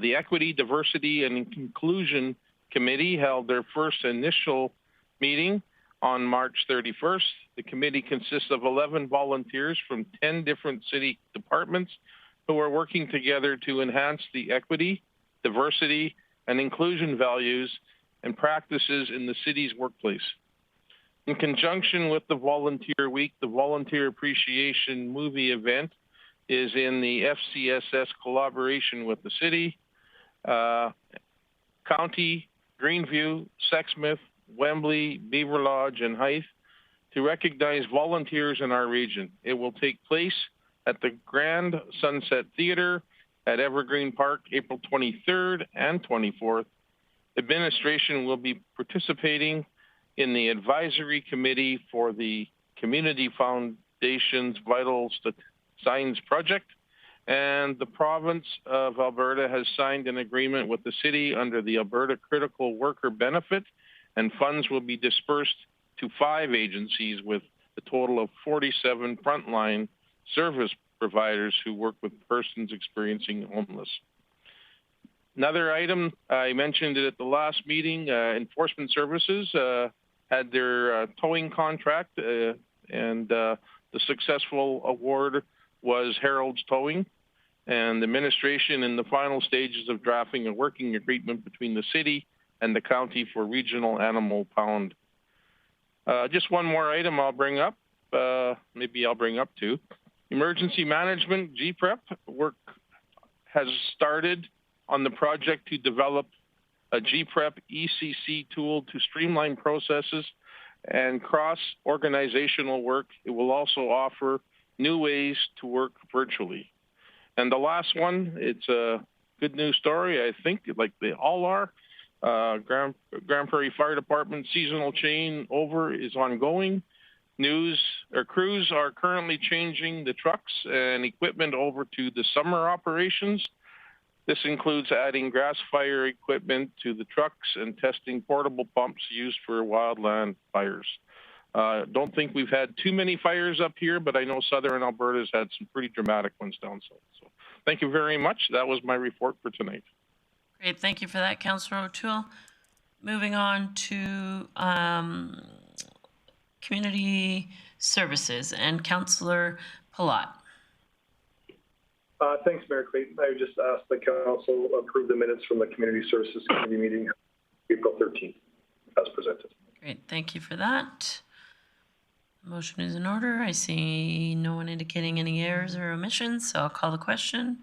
The Equity, Diversity, and Inclusion Committee held their first initial meeting on March 31st. The committee consists of 11 volunteers from 10 different city departments who are working together to enhance the equity, diversity, and inclusion values and practices in the city's workplace. In conjunction with the Volunteer Week, the Volunteer Appreciation Movie event is in the FCSS collaboration with the city, County, Greenview, Sexsmith, Wembley, Beaver Lodge, and Hythe to recognize volunteers in our region. It will take place at the Grand Sunset Theatre at Evergreen Park, April 23rd and 24th. Administration will be participating in the advisory committee for the Community Foundation's Vital Signs Project, and the province of Alberta has signed an agreement with the city under the Alberta Critical Worker Benefit, and funds will be dispersed to 5 agencies with a total of 47 frontline service providers who work with persons experiencing homeless. Another item, I mentioned it at the last meeting, Enforcement Services had their towing contract, and the successful award was Harold's Towing, and the administration in the final stages of drafting a working agreement between the city and the county for regional animal pound. Just one more item I'll bring up, maybe I'll bring up two. Emergency management, GPREP, work has started on the project to develop a GPREP ECC tool to streamline processes and cross-organizational work. It will also offer new ways to work virtually. And the last one, it's a good news story, I think, like they all are. Grande Prairie Fire Department seasonal changeover is ongoing. Crews are currently changing the trucks and equipment over to the summer operations. This includes adding grass fire equipment to the trucks and testing portable pumps used for wildland fires. Don't think we've had too many fires up here, but I know southern Alberta's had some pretty dramatic ones down south. So thank you very much. That was my report for tonight. Great, thank you for that, Councillor O'Toole. Moving on to Community Services and Councillor Palat. Thanks, Mayor Clayton. I just asked the council approve the minutes from the Community Services Committee meeting April 13th as presented. Great, thank you for that. Motion is in order. I see no one indicating any errors or omissions, so I'll call the question.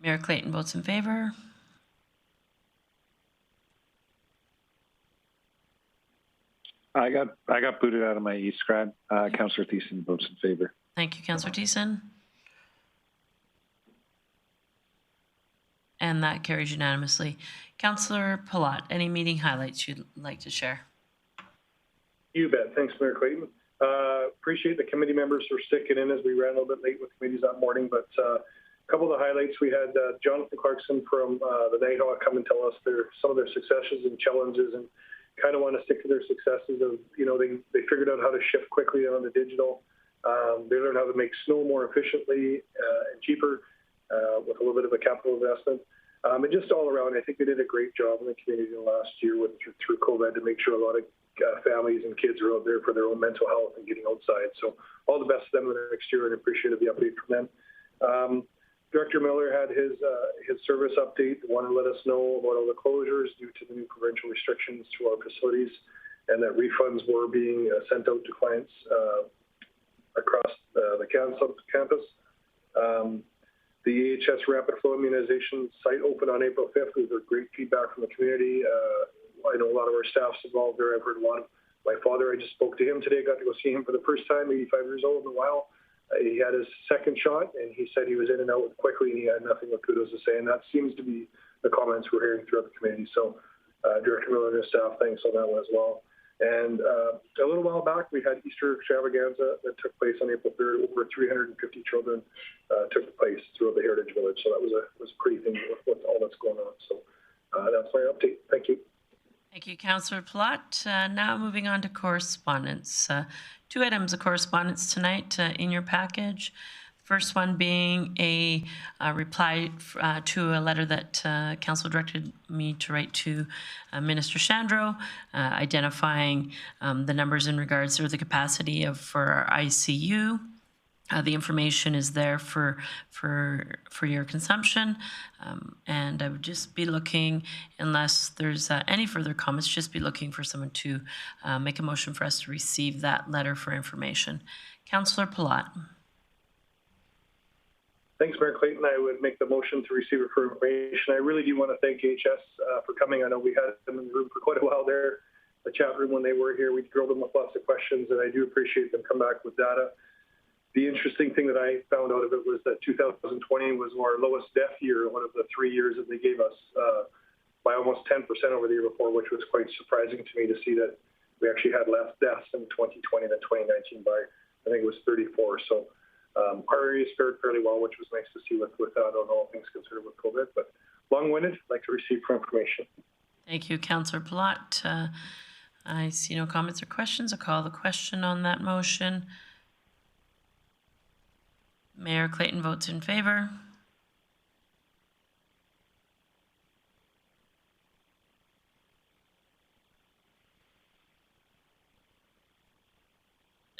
Mayor Clayton votes in favor. I got booted out of my e-scribe. Councillor Thiessen votes in favor. Thank you, Councillor Thiessen. And that carries unanimously. Councillor Palat, any meeting highlights you'd like to share? You bet. Thanks, Mayor Clayton. Appreciate the committee members for sticking in as we ran a little bit late with committees that morning, but a couple of the highlights, we had Jonathan Clarkson from the Nighthawk come and tell us some of their successes and challenges, and kind of want to stick to their successes of, they figured out how to shift quickly on the digital. They learned how to make snow more efficiently and cheaper with a little bit of a capital investment. And just all around, I think they did a great job in the community last year through COVID to make sure a lot of families and kids are out there for their own mental health and getting outside. So all the best to them in the next year, and appreciate the update from them. Director Miller had his service update, wanted to let us know about all the closures due to the new provincial restrictions to our facilities, and that refunds were being sent out to clients across the campus. The AHS rapid flow immunization site opened on April 5th. We heard great feedback from the community. I know a lot of our staff's involved there. I've heard a lot of my father. I just spoke to him today, got to go see him for the first time, 85 years old in a while. He had his second shot, and he said he was in and out quickly, and he had nothing but kudos to say. And that seems to be the comments we're hearing throughout the community. So Director Miller and his staff, thanks on that one as well. And a little while back, we had Easter extravaganza that took place on April 3rd. Over 350 children took place throughout the Heritage Village. So that was a pretty thing with all that's going on. So that's my update. Thank you. Thank you, Councillor Palat. Now moving on to correspondence. 2 items of correspondence tonight in your package. First one being a reply to a letter that Council directed me to write to Minister Shandro, identifying the numbers in regards to the capacity for our ICU The information is there for your consumption, and I would just be looking, unless there's any further comments, just be looking for someone to make a motion for us to receive that letter for information. Councillor Palat. Thanks, Mayor Clayton. I would make the motion to receive it for information. I really do want to thank HS for coming. I know we had them in the room for quite a while there, the chat room when they were here. We drilled them with lots of questions, and I do appreciate them coming back with data. The interesting thing that I found out of it was that 2020 was our lowest death year, one of the 3 years that they gave us, by almost 10% over the year before, which was quite surprising to me to see that we actually had less deaths in 2020 than 2019 by, I think it was 34. So our area fared fairly well, which was nice to see with that, on all things considered with COVID. But long-winded, I'd like to receive for information. Thank you, Councillor Palat. I see no comments or questions. I'll call the question on that motion. Mayor Clayton votes in favor.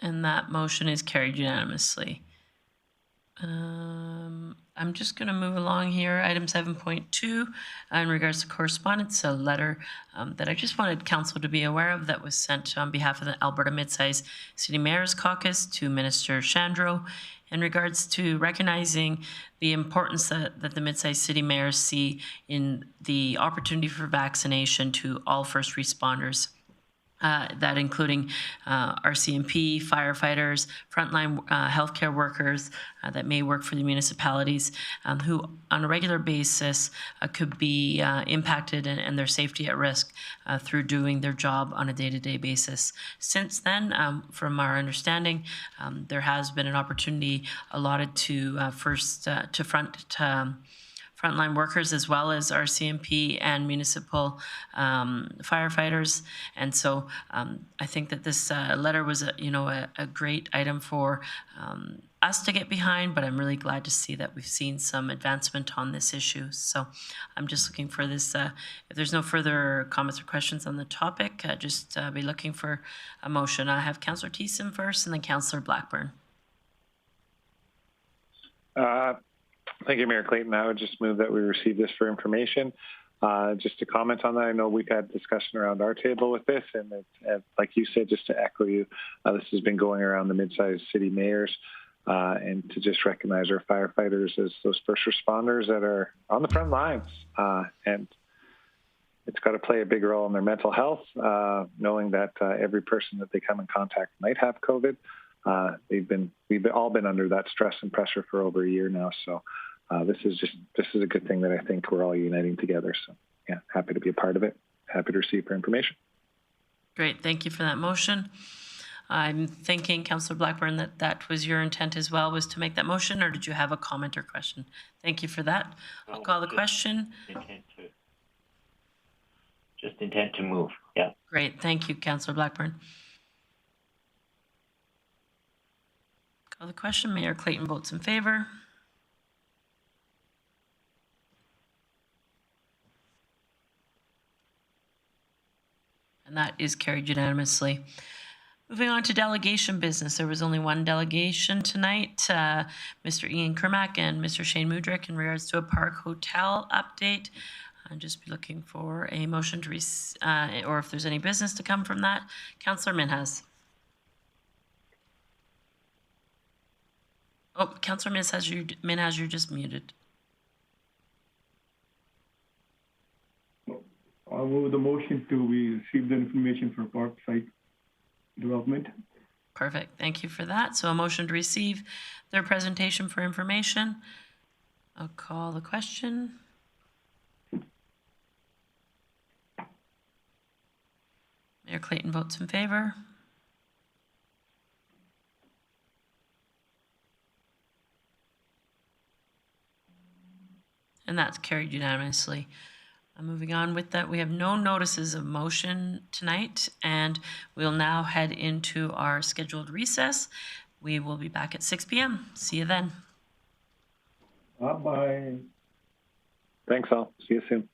And that motion is carried unanimously. I'm just going to move along here. Item 7.2 in regards to correspondence, a letter that I just wanted Council to be aware of that was sent on behalf of the Alberta Midsize City Mayors Caucus to Minister Shandro in regards to recognizing the importance that the mid-sized city mayors see in the opportunity for vaccination to all first responders. That including RCMP, firefighters, frontline healthcare workers that may work for the municipalities who on a regular basis could be impacted and their safety at risk through doing their job on a day-to-day basis. Since then, from our understanding, there has been an opportunity allotted to frontline workers as well as RCMP and municipal firefighters. And so I think that this letter was a great item for us to get behind, but I'm really glad to see that we've seen some advancement on this issue. So I'm just looking for this, if there's no further comments or questions on the topic, just be looking for a motion. I have Councillor Thiessen first and then Councillor Blackburn. Thank you, Mayor Clayton. I would just move that we receive this for information. Just to comment on that, I know we've had discussion around our table with this, and like you said, just to echo you, this has been going around the mid-sized city mayors, and to just recognize our firefighters as those first responders that are on the front lines. And it's got to play a big role in their mental health, knowing that every person that they come in contact might have COVID. We've all been under that stress and pressure for over a year now. So this is a good thing that I think we're all uniting together. So yeah, happy to be a part of it. Happy to receive for information. Great, thank you for that motion. I'm thinking, Councillor Blackburn, that was your intent as well, was to make that motion, or did you have a comment or question? Thank you for that. I'll call the question. Just intent to move, yeah. Great, thank you, Councillor Blackburn. Call the question. Mayor Clayton votes in favor. And that is carried unanimously. Moving on to delegation business. There was only one delegation tonight, Mr. Ian Kermack and Mr. Shane Mudrick, in regards to a park hotel update. I'll just be looking for a motion to, or if there's any business to come from that. Councillor Minhas. Oh, Councillor Minhas, you're just muted. I'll move the motion to receive the information for park site development. Perfect. Thank you for that. So a motion to receive their presentation for information. I'll call the question. Mayor Clayton votes in favor. And that's carried unanimously. Moving on with that, we have no notices of motion tonight, and we'll now head into our scheduled recess. We will be back at 6 p.m. See you then. Bye-bye. Thanks all. See you soon.